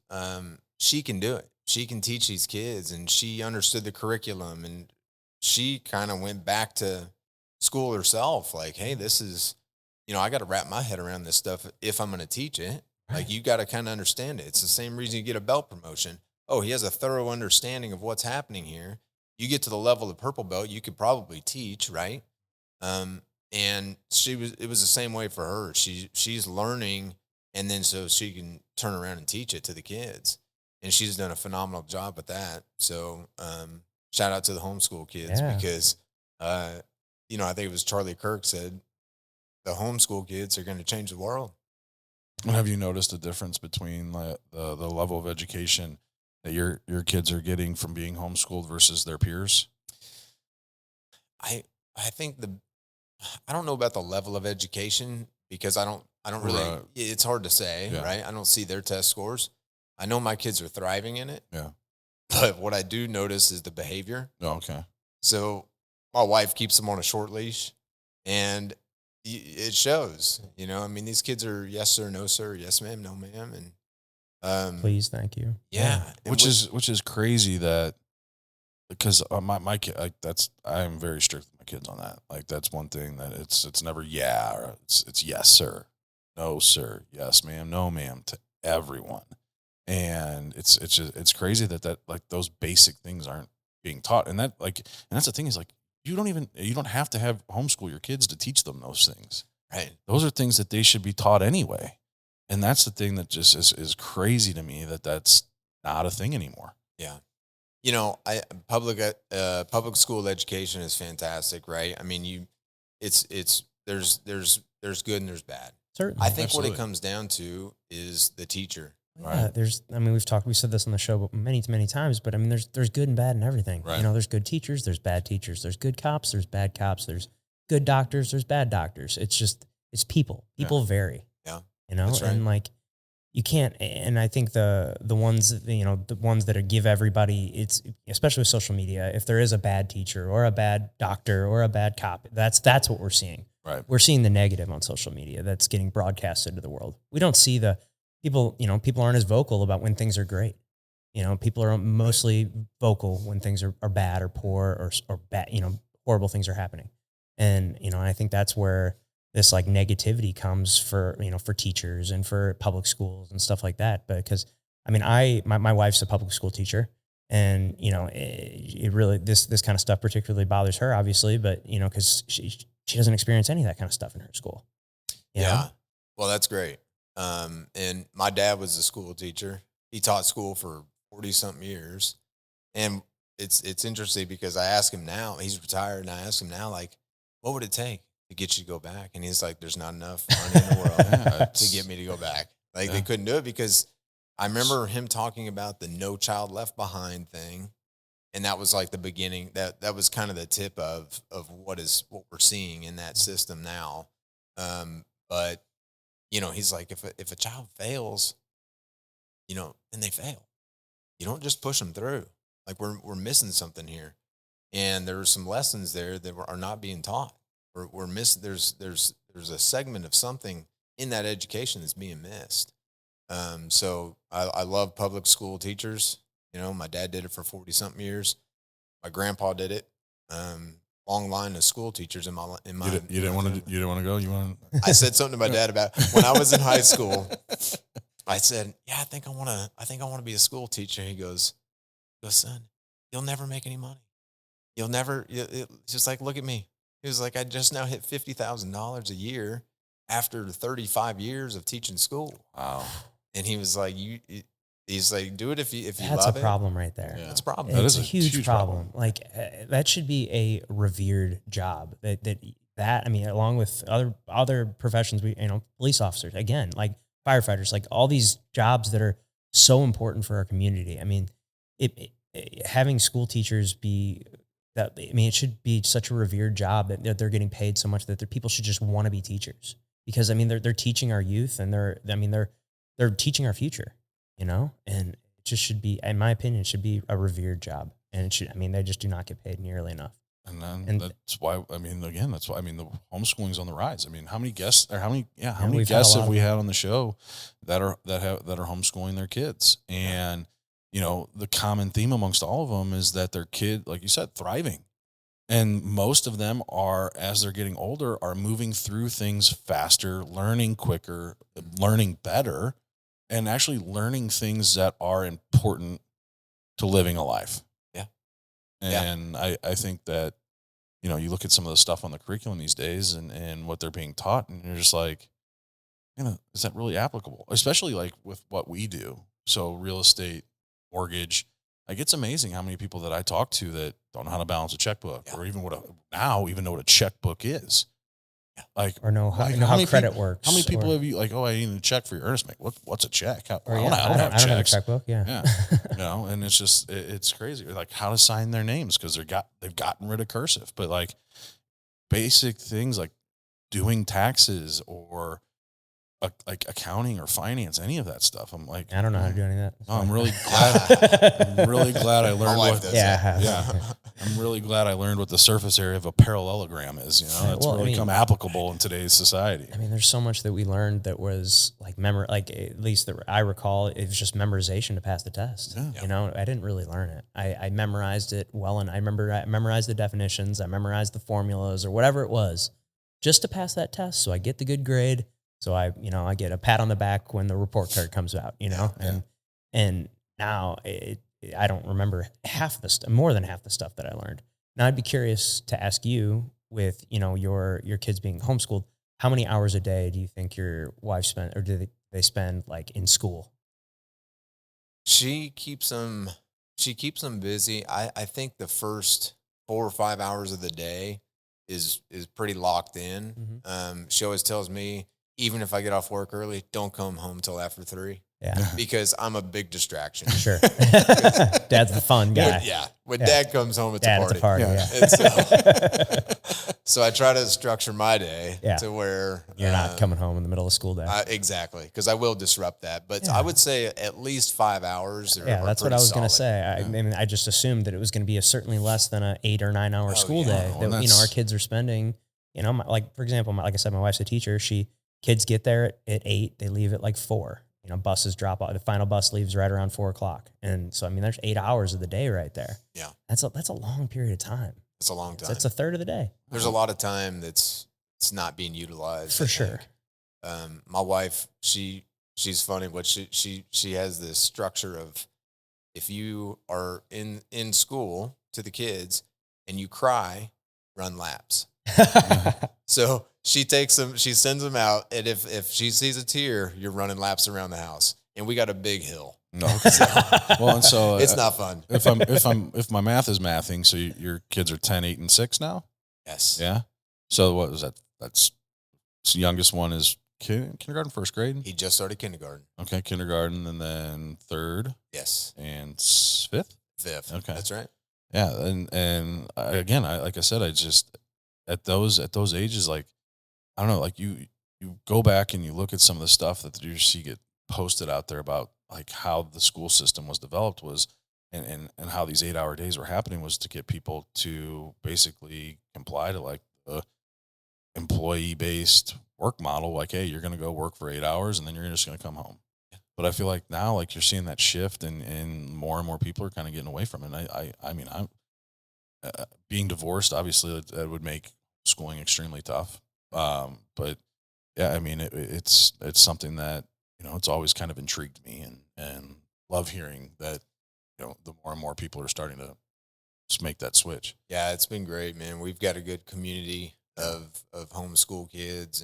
she can do it. She can teach these kids, and she understood the curriculum, and she kind of went back to school herself. Like, hey, this is, you know, I got to wrap my head around this stuff if I'm going to teach it. Right. Like, you got to kind of understand it. It's the same reason you get a belt promotion. Oh, he has a thorough understanding of what's happening here. You get to the level of purple belt, you could probably teach, right? And it was the same way for her. She's learning, and then so she can turn around and teach it to the kids. And she's done a phenomenal job with that. So shout out to the homeschool kids because, you know, I think it was Charlie Kirk said, the homeschool kids are going to change the world. And have you noticed a difference between the level of education that your kids are getting from being homeschooled versus their peers? I I think I don't know about the level of education because I don't really Right. it's hard to say, Yeah. right? I don't see their test scores. I know my kids are thriving in it, Yeah. but what I do notice is the behavior. Oh, okay. So my wife keeps them on a short leash and it shows, I mean, these kids are yes, sir, no, sir, yes, ma'am, no, ma'am. And, Please, thank you. yeah. And Which is crazy that because my kid, I'm very strict with my kids on that. Like that's one thing that it's never yeah, or it's yes sir, no sir, yes ma'am, no ma'am to everyone, and it's crazy that like those basic things aren't being taught, and that's the thing is like you don't have to have homeschool your kids to teach them those things. right. Those are things that they should be taught anyway, and that's the thing that just is crazy to me that's not a thing anymore. Yeah. Public school education is fantastic, right? I mean, there's good and there's bad. Certainly. I think what Absolutely. it comes down to is the teacher. Yeah, we said this on the show many, many times, but I mean, there's good and bad in everything. Right. There's good teachers, there's bad teachers, there's good cops, there's bad cops, there's good doctors, there's bad doctors. It's people. People vary. Yeah. And right. like you can't, and I think the ones, the ones that give everybody, it's especially with social media, if there is a bad teacher or a bad doctor or a bad cop, that's what we're seeing. Right. We're seeing the negative on social media that's getting broadcasted to the world. We don't see the people, people aren't as vocal about when things are great. People are mostly vocal when things are bad or poor or bad, horrible things are happening. And, I think that's where this like negativity comes for teachers and for public schools and stuff like that. Because I mean, my wife's a public school teacher and, it really, this kind of stuff particularly bothers her obviously, but cause she doesn't experience any of that kind of stuff in her school. You know? Yeah. Well, that's great. And my dad was a school teacher. He taught school for 40 something years. And it's interesting because I ask him now, he's retired, and I ask him now, like, what would it take to get you to go back? And he's like, there's not enough money in the world to get me to go back. Like they couldn't do it because I remember him talking about the No Child Left Behind thing. And that was like the beginning. That was kind of the tip of what we're seeing in that system now. But he's like, if a child fails, then they fail. You don't just push them through. Like we're missing something here, and there are some lessons there that are not being taught. We're missing. There's a segment of something in that education that's being missed. So I love public school teachers. My dad did it for 40 something years. My grandpa did it. Long line of school teachers in my. You didn't want to go. You want? I said something to my dad about when I was in high school. I said, "Yeah, I think I want to be a school teacher." He goes, "Son, you'll never make any money. You'll never." It's just like, look at me. He was like, "I just now hit $50,000 a year after 35 years of teaching school." Wow. And he was like, He's like, do it if you That's love a it. problem right there. That's a problem. That It's is a huge problem. Like that should be a revered job. That I mean, along with other professions, police officers, again, like firefighters, like all these jobs that are so important for our community. I mean, having school teachers it should be such a revered job that they're getting paid so much that people should just want to be teachers because I mean they're teaching our youth and they're teaching our future. And it just should be, in my opinion, it should be a revered job. And they just do not get paid nearly enough. And that's why, the homeschooling's on the rise. I mean, how many guests have we had on the show that are homeschooling their kids? And, the common theme amongst all of them is that their kid, like you said, thriving. And most of them are, as they're getting older, are moving through things faster, learning quicker, learning better, and actually learning things that are important to living a life. Yeah. And I think that, you look at some of the stuff on the curriculum these days and what they're being taught, and you're just like, is that really applicable? Especially like with what we do. So real estate, mortgage, like it's amazing how many people that I talk to that don't know how to balance a checkbook or even know what a checkbook is. Like, or know how, like, know how many credit people, works. How many people or, have you like, oh, I need a check for your earnest make. What's a check? or I yeah, don't have I don't have a checks. checkbook. Yeah. Yeah. You know, and it's just, it's crazy. Like how to sign their names because they've gotten rid of cursive, but like basic things like doing taxes or like accounting or finance, any of that stuff. I'm like, I don't know how to do any of that. no, I'm really glad. I'm really glad I learned wife what. does Yeah. Yeah, I'm really glad I learned what the surface area of a parallelogram is. You know, it's Well, I really mean- become applicable in today's society. I mean, there's so much that we learned that was like like at least that I recall, it was just memorization to pass the test. Yeah. You know, I didn't really learn it. I memorized it well, and I memorized the definitions, I memorized the formulas or whatever it was, just to pass that test. So I get the good grade. So I get a pat on the back when the report card comes out. And now I don't remember more than half the stuff that I learned. Now I'd be curious to ask you, with your kids being homeschooled, how many hours a day do you think your wife spent, or do they spend like in school? She keeps them busy. I think the first 4 or 5 hours of the day is pretty locked in. Mhm. She always tells me, even if I get off work early, don't come home till after 3 Yeah, because I'm a big distraction. sure. Dad's the fun guy. When Dad comes home, it's Dad, a party. it's a party. Yeah. Yeah. And so I try to structure my day to where You're not coming home in the middle of school day. exactly, because I will disrupt that. But Yeah. I would say at least 5 hours. Yeah, that's what I was going to say. I mean, I just assumed that it was going to be certainly less than an 8 or 9 hour school day Well, that our kids are spending. Like for example, like I said, my wife's a teacher. Kids get there at 8, they leave at like 4. Buses drop off. The final bus leaves right around 4:00, and so I mean, there's 8 hours of the day right there. Yeah, that's a long period of time. it's a long time. That's a third of the day. There's a lot of time it's not being utilized For sure. My wife, she's funny, but she has this structure of, if you are in school to the kids and you cry, run laps. So she takes them, she sends them out, and if she sees a tear, you're running laps around the house. And we got a big hill. No. Well, and so It's not fun. if my math is mathing, so your kids are 10, 8, and 6 now. Yes. Yeah. So what was that? That's the youngest one is kindergarten, first grade. He just started kindergarten. Okay, kindergarten, and then third. Yes. And fifth. Fifth. Okay, that's right. Yeah, and again, like I said, I just at those ages, like I don't know, like you go back and you look at some of the stuff that you see get posted out there about like how the school system was developed was, and how these 8-hour days were happening was to get people to basically comply to like the employee-based work model. Like, hey, you're going to go work for 8 hours and then you're just going to come home. But I feel like now, like you're seeing that shift, and more people are kind of getting away from it. And I mean, I'm being divorced. Obviously, that would make schooling extremely tough. But yeah, I mean, it's something that it's always kind of intrigued me, and love hearing that the more and more people are starting to just make that switch. Yeah, it's been great, man. We've got a good community of homeschool kids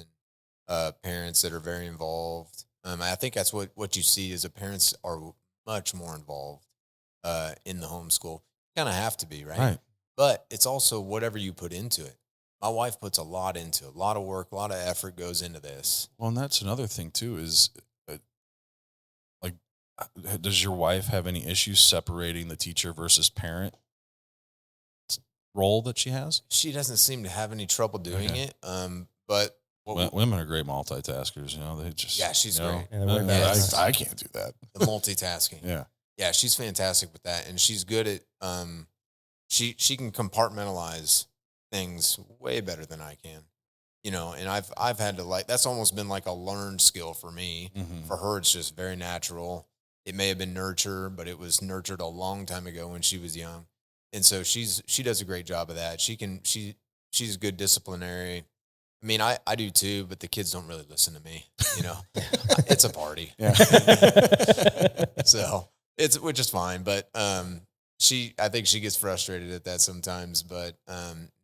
and parents that are very involved. I think that's what you see is the parents are much more involved in the homeschool. Kind of have to be, right? Right. But it's also whatever you put into it. My wife puts a lot into it. A lot of work, a lot of effort goes into this. Well, and that's another thing too is, like, does your wife have any issues separating the teacher versus parent role that she has? She doesn't seem to have any trouble doing it. But women are great multitaskers. They just she's great. Yeah, I can't do that. The multitasking. Yeah, she's fantastic with that, and she's good at she can compartmentalize things way better than I can. And I've had to, that's almost been like a learned skill for me. Mm-hmm. For her, it's just very natural. It may have been nurture, but it was nurtured a long time ago when she was young. And so she does a great job of that. She's a good disciplinary. I mean, I do too, but the kids don't really listen to me. It's a party. Yeah. So which is fine. But I think she gets frustrated at that sometimes. But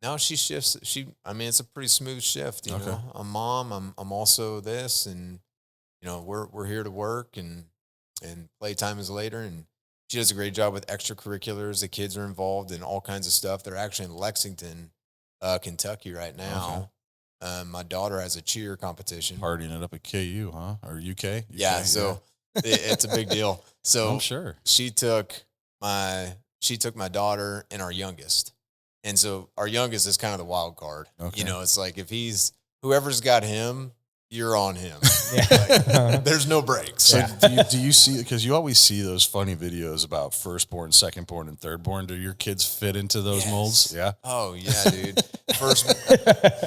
now she shifts. It's a pretty smooth shift. Okay. I'm mom. I'm also this, and we're here to work, and playtime is later. And she does a great job with extracurriculars. The kids are involved in all kinds of stuff. They're actually in Lexington, Kentucky right now. My daughter has a cheer competition. Partying it up at KU, huh? Or UK? Yeah, so it's a big deal. So I'm sure she took my daughter and our youngest. And so our youngest is kind of the wild card. Okay. You know, it's like if whoever's got him, you're on him. Yeah. Like, there's no breaks. So do you see, because you always see those funny videos about firstborn, secondborn, and thirdborn. Do your kids fit into those molds? Yeah. Oh yeah, dude. First,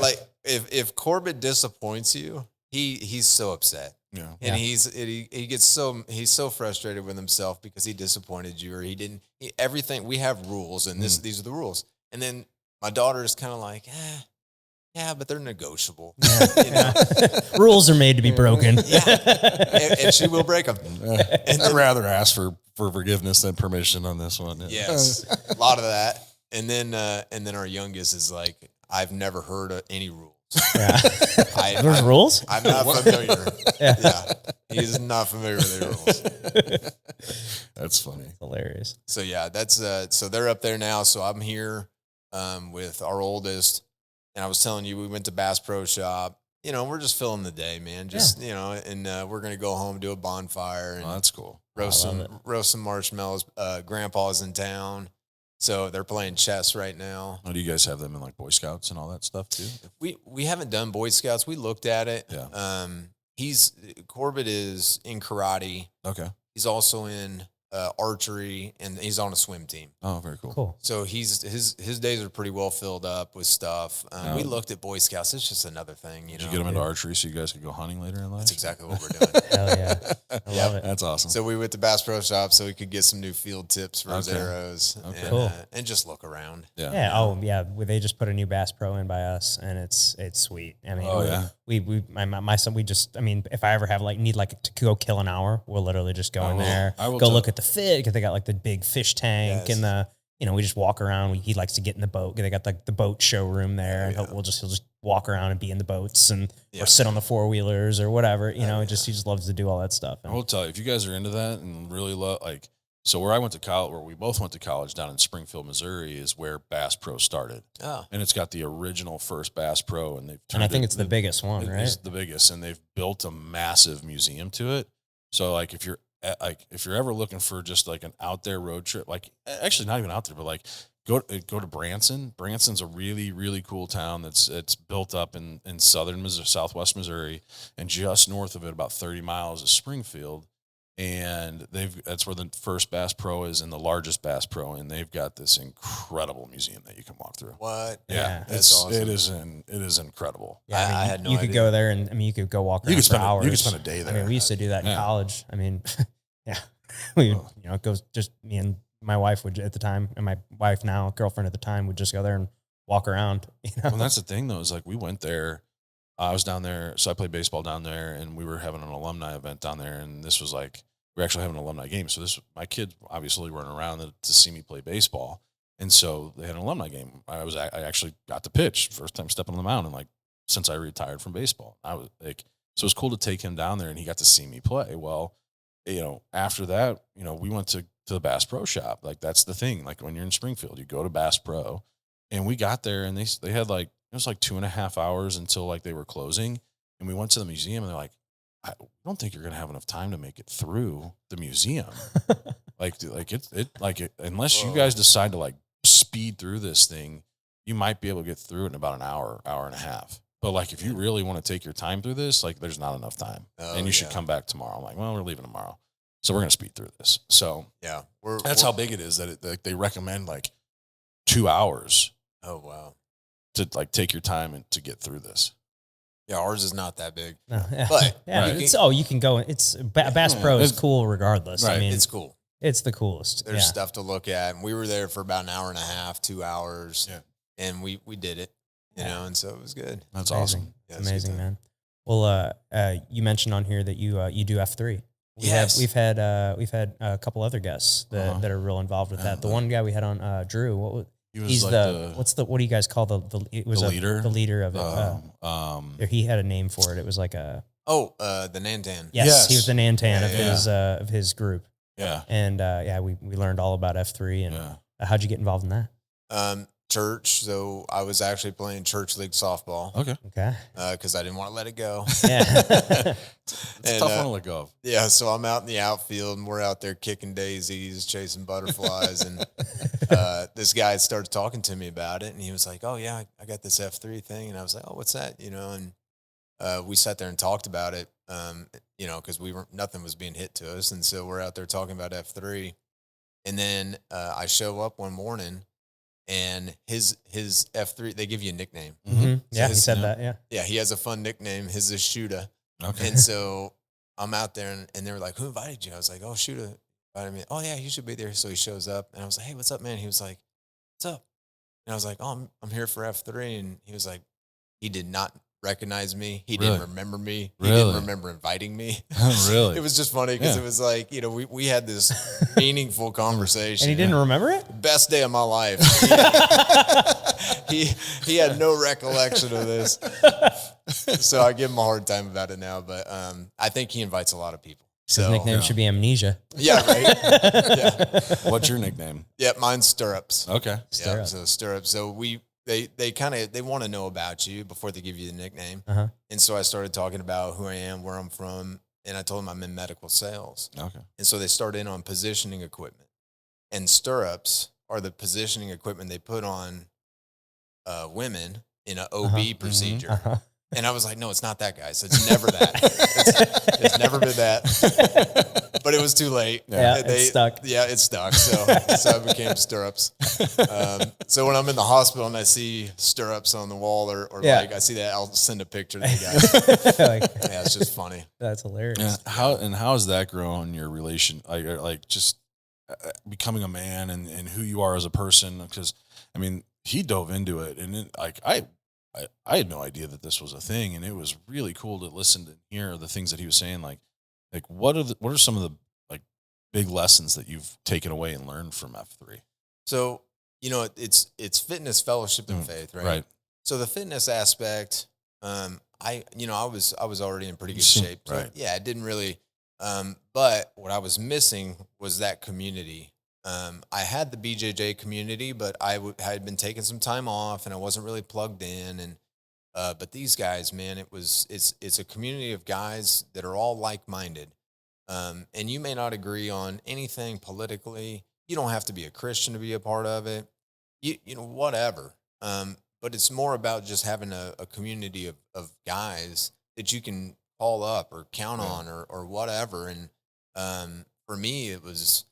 like if Corbett disappoints you, he's so upset. Yeah. And he's so frustrated with himself because he disappointed you or he didn't. Everything, we have rules, and these are the rules. And then my daughter is kind of like, yeah, but they're negotiable. Yeah. You know? Rules are made to be broken. and she will break them. I'd rather ask for forgiveness than permission on this one. Yes, a lot of that. And then our youngest is like, I've never heard of any rules. Yeah. There's rules? I'm not familiar. Yeah. He's not familiar with the rules. That's funny. That's hilarious. So yeah, that's so they're up there now. So I'm here with our oldest. And I was telling you, we went to Bass Pro Shop. You know, we're just filling the day, man. Just, you know, and we're going to go home, do a bonfire. And that's cool. Roast some marshmallows. Grandpa's in town. So they're playing chess right now. Oh, do you guys have them in like Boy Scouts and all that stuff too? We haven't done Boy Scouts. We looked at it. Yeah. Corbett is in karate. Okay. He's also in archery, and he's on a swim team. Oh, very cool. Cool. So his days are pretty well filled up with stuff. We looked at Boy Scouts. It's just another thing, you know. Did you get them into archery so you guys could go hunting later in life? That's exactly what we're doing. Hell yeah. I love it. That's awesome. So we went to Bass Pro Shop so we could get some new field tips for his arrows. Okay. And, Cool. And just look around. Yeah. Yeah. Oh, yeah. They just put a new Bass Pro in by us, and it's sweet. I mean, my son, if I ever need to go kill an hour, we'll literally just go in there, look at the fit, because they got like the big fish tank and we just walk around. He likes to get in the boat. They got the boat showroom there, and he'll just walk around and be in the boats or sit on the 4-wheelers or whatever. He just loves to do all that stuff. I will tell you, if you guys are into that and really love, so where I went to college, where we both went to college down in Springfield, Missouri, is where Bass Pro started. Oh. And it's got the original first Bass Pro, and I think it's the biggest one, right? It's the biggest, and they've built a massive museum to it. So if you're ever looking for just like an out there road trip, actually not even out there, but go to Branson. Branson's a really, really cool town it's built up in southern Missouri, southwest Missouri, and just north of it, about 30 miles, is Springfield. And that's where the first Bass Pro is and the largest Bass Pro, and they've got this incredible museum that you can walk through. What? Yeah, that's awesome. It is incredible. Yeah, I had no you idea. could go there, and you could go walk around for hours. You could spend a day there. I mean, we used to do that in college. I mean, yeah, it goes just me and my wife would at the time, and my wife now, girlfriend at the time, would just go there and walk around. Well, that's the thing though, is we went there. I was down there, so I played baseball down there, and we were having an alumni event down there, and this was we're actually having an alumni game. So my kids obviously weren't around to see me play baseball. And so they had an alumni game. I actually got to pitch, first time stepping on the mound, and since I retired from baseball. I was so it was cool to take him down there, and he got to see me play. Well, after that, we went to the Bass Pro Shop. That's the thing. When you're in Springfield, you go to Bass Pro, and we got there, and they had it was 2.5 hours until they were closing. And we went to the museum, and they're like, I don't think you're going to have enough time to make it through the museum. Unless you guys decide to speed through this thing, you might be able to get through it in about an hour and a half. But if you really want to take your time through this, there's not enough time, and you should come back tomorrow. I'm like, well, we're leaving tomorrow, so we're going to speed through this. So yeah, that's how big it is that they recommend 2 hours. Oh wow, to take your time and to get through this. Yeah, ours is not that big. No, yeah. But you can go. It's Bass Pro is cool regardless. Right. I mean, it's cool. It's the coolest. There's stuff to look at, and we were there for about an hour and a half, 2 hours, and we did it, and so it was good. That's amazing. Awesome. It's amazing, man. Well, you mentioned on here that you do F3. We've had a couple other guests that are real involved with that. The one guy we had on, Drew. He's what do you guys call the leader? The leader of it. He had a name for it. It was the Nantan. Yes, he was the Nantan of his group. Yeah. And we learned all about F3 and how'd you get involved in that? church. So I was actually playing church league softball. Okay. Okay. Because I didn't want to let it go. Yeah. It's a tough one to let go of. Yeah, so I'm out in the outfield, and we're out there kicking daisies, chasing butterflies, and this guy started talking to me about it, and he was like, "Oh yeah, I got this F3 thing," and I was like, "Oh, what's that?" And we sat there and talked about it, because nothing was being hit to us, and so we're out there talking about F3, and then I show up one morning, and his F3, they give you a nickname. Mm-hmm. So Yeah, he said that. Yeah. Yeah, he has a fun nickname. His is Shooter. Okay. And so I'm out there, and they were like, "Who invited you?" I was like, "Oh, Shooter invited me." "Oh yeah, you should be there." So he shows up, and I was like, "Hey, what's up, man?" He was like, "What's up?" And I was like, "Oh, I'm here for F3." And he was like, he did not recognize me. He Really? didn't remember me. He Really? didn't remember inviting me. Really? It was just funny because Yeah. it was like, we had this meaningful conversation. And he didn't remember it? Best day of my life. He had no recollection of this. So I give him a hard time about it now, but I think he invites a lot of people. So His nickname yeah. should be Amnesia. yeah, right. Yeah. What's your nickname? Yeah, mine's Stirrups. Okay. Yeah, Stirrup. so Stirrups. So they want to know about you before they give you the nickname. Uh-huh. And so I started talking about who I am, where I'm from, and I told them I'm in medical sales. Okay. And so they started in on positioning equipment. And stirrups are the positioning equipment they put on women in an OB Uh-huh. procedure. Uh-huh. And I was like, no, it's not that, guys. It's never that. It's never been that. But it was too late. Yeah, it's stuck. Yeah, it stuck. So I became Stirrups. So when I'm in the hospital and I see Stirrups on the wall or Yeah. like I see that, I'll send a picture to the guys. Like, Yeah, it's just funny. that's hilarious. Yeah. How has that grown your relation? Like just becoming a man and who you are as a person? Because I mean, he dove into it, and I had no idea that this was a thing, and it was really cool to listen to hear the things that he was saying. Like what are some of the like big lessons that you've taken away and learned from F3? So, it's fitness, fellowship, and faith, right? Right. So the fitness aspect, I was already in pretty good Sure. shape. So, Right. yeah, I didn't really, but what I was missing was that community. I had the BJJ community, but I had been taking some time off and I wasn't really plugged in. And, but these guys, man, it's a community of guys that are all like-minded. And you may not agree on anything politically. You don't have to be a Christian to be a part of it. Whatever. But it's more about just having a community of guys that you can call up or count on or whatever. And for me, it was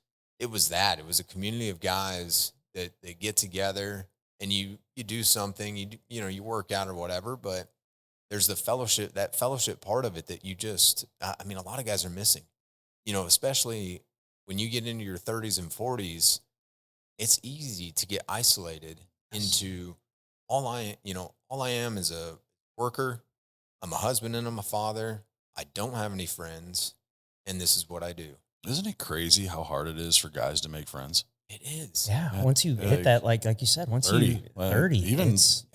that. It was a community of guys that get together and you do something, you work out or whatever, but there's that fellowship part of it that you just, a lot of guys are missing, especially when you get into your 30s and 40s, it's easy to get isolated into all I am is a worker. I'm a husband and I'm a father. I don't have any friends, and this is what I do. Isn't it crazy how hard it is for guys to make friends? It is. Yeah. Yeah. Once you hit that, like you said, once 30, you 30,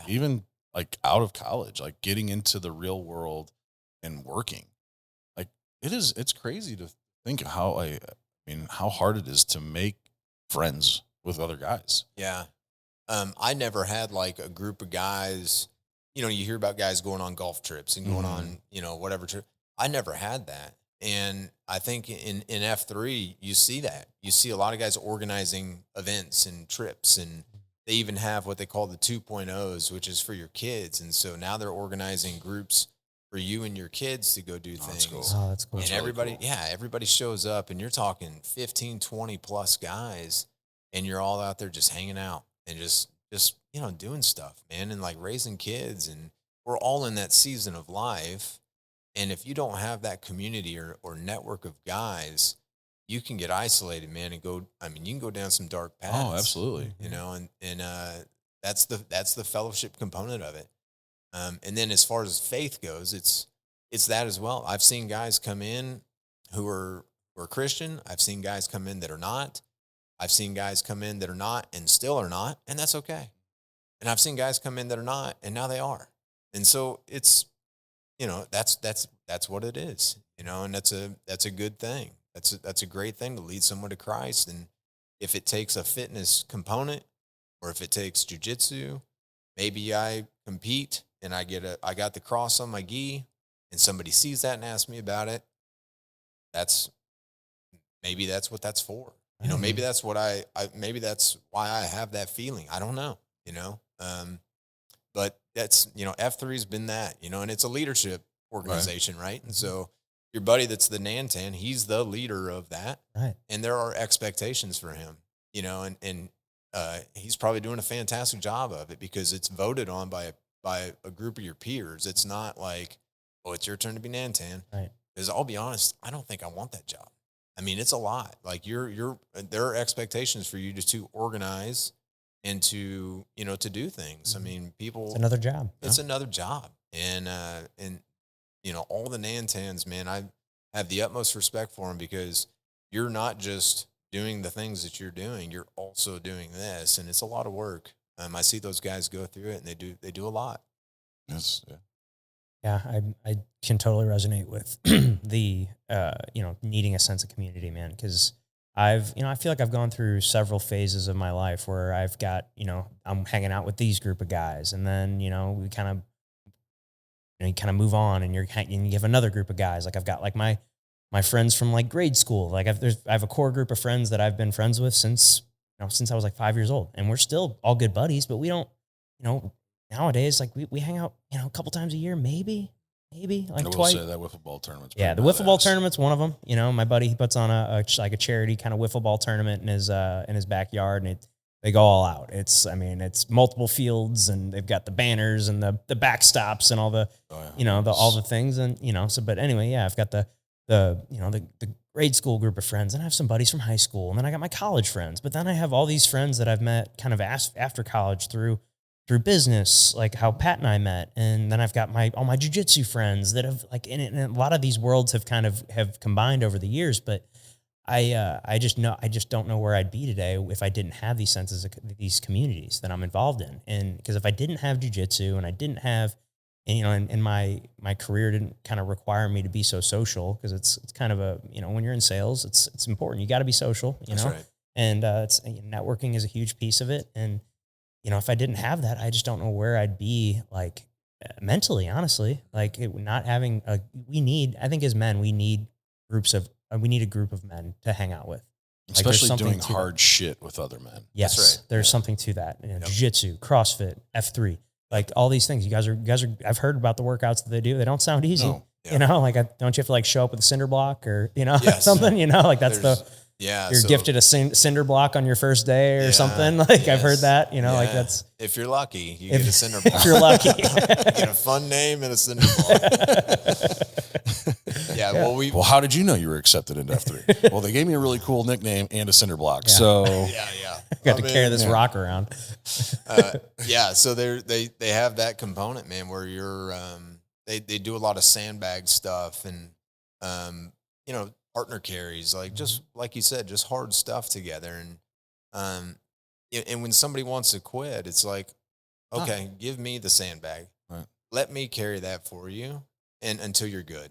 even like out of college, like getting into the real world and working, like it's crazy to think of how hard it is to make friends with other guys. Yeah. I never had like a group of guys, you hear about guys going on golf trips and going on, whatever trip. I never had that. And I think in F3, you see that. You see a lot of guys organizing events and trips, and they even have what they call the 2.0s, which is for your kids. And so now they're organizing groups for you and your kids to go do things. That's cool. Oh, that's cool. And really cool. everybody shows up, and you're talking 15, 20 plus guys, and you're all out there just hanging out and just doing stuff, man, and like raising kids. And we're all in that season of life. And if you don't have that community or network of guys, you can get isolated, man, and you can go down some dark paths. Oh, absolutely. And that's the fellowship component of it. And then as far as faith goes, it's that as well. I've seen guys come in who are Christian. I've seen guys come in that are not. I've seen guys come in that are not and still are not, and that's okay. And I've seen guys come in that are not, and now they are. And so it's, that's what it is, and that's a good thing. That's a great thing to lead someone to Christ. And if it takes a fitness component or if it takes jujitsu, maybe I compete and I got the cross on my gi and somebody sees that and asks me about it. Maybe that's what that's for. You know, maybe that's what maybe that's why I have that feeling. I don't know, you know? But that's, you know, F3 has been that, you know, and it's a leadership organization, right? And so your buddy that's the Nantan, he's the leader of that. Right. And there are expectations for him, you know, and he's probably doing a fantastic job of it because it's voted on by a group of your peers. It's not like, oh, it's your turn to be Nantan. Right. Because I'll be honest, I don't think I want that job. I mean, it's a lot. Like there are expectations for you to organize and to, you know, to do things. I mean, It's another job. It's another job. And, you know, all the Nantans, man, I have the utmost respect for them because you're not just doing the things that you're doing, you're also doing this. And it's a lot of work. I see those guys go through it and they do a lot. Yes. Yeah. Yeah, I can totally resonate with the you know, needing a sense of community, man. Because I feel like I've gone through several phases of my life where I've got, you know, I'm hanging out with these group of guys, and then, you know, we kind of, you kind of move on, and you have another group of guys. Like I've got like my friends from like grade school. Like I have a core group of friends that I've been friends with since I was like 5 years old, and we're still all good buddies. But we don't, you know. Nowadays, like we hang out, you know, a couple times a year, maybe like twice. I will say that wiffle ball tournament's Yeah, the pretty wiffle ball badass. tournament's one of them. You know, my buddy, he puts on a charity kind of wiffle ball tournament in his backyard, and they go all out. It's multiple fields, and they've got the banners and the backstops and all the you know, all the things, and you know. So, but anyway, yeah, I've got the you know, the grade school group of friends, and I have some buddies from high school, and then I got my college friends, but then I have all these friends that I've met kind of after college through business, like how Pat and I met. And then I've got all my jujitsu friends that have like, and a lot of these worlds have kind of combined over the years, but I just don't know where I'd be today if I didn't have these senses of these communities that I'm involved in. And because if I didn't have jujitsu and I didn't have, and, you know, and my career didn't kind of require me to be so social, because it's kind of a, you know, when you're in sales, it's important. You got to be social, you know, right. And networking is a huge piece of it. And, you know, if I didn't have that, I just don't know where I'd be, like mentally, honestly. Like not having I think as men, we need a group of men to hang out with. Especially like, doing hard shit with other men. Yes, that's right. There's something to that. You know, jiu-jitsu, CrossFit, F3, like all these things. You guys are. I've heard about the workouts that they do. They don't sound easy. No. Yeah. You know, like don't you have to like show up with a cinder block or, you know, Yes. something, you know, like that's you're so, gifted a cinder block on your first day or something. Like I've heard that, you know, like that's, if you're lucky, you get a cinder block. if you're lucky, you get a fun name and a cinder block. Well, how did you know you were accepted into F3? Well, they gave me a really cool nickname and a cinder block. Yeah. So got to carry this rock around. So they have that component, man, where you're, they do a lot of sandbag stuff and, you know, partner carries, like just like you said, just hard stuff together. And when somebody wants to quit, it's like, okay, give me the sandbag. Right. Let me carry that for you and until you're good.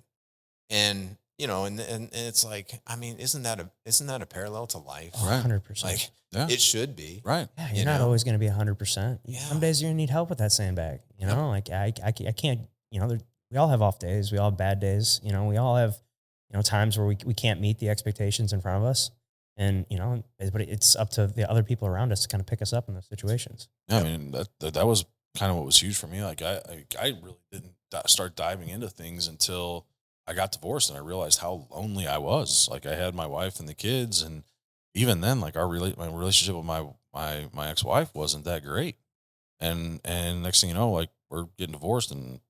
And, you know, and it's like, I mean, isn't that a parallel to life? Right. 100%. Like it should be. Right. Yeah, you're not always going to be 100%. Yeah. Some days you're going to need help with that sandbag. You know, like I can't, you know, we all have off days. We all have bad days. You know, we all have, you know, times where we can't meet the expectations in front of us. And, you know, but it's up to the other people around us to kind of pick us up in those situations. Yeah, I mean, that was kind of what was huge for me. Like I really didn't start diving into things until I got divorced, and I realized how lonely I was. Like I had my wife and the kids, and even then, like my relationship with my ex-wife wasn't that great. And next thing you know, like we're getting divorced, and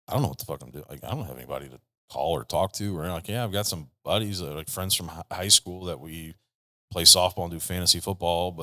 I don't know what the fuck I'm doing. Like I don't have anybody to call or talk to, or like, yeah, I've got some buddies, like friends from high school that we play softball and do fantasy football,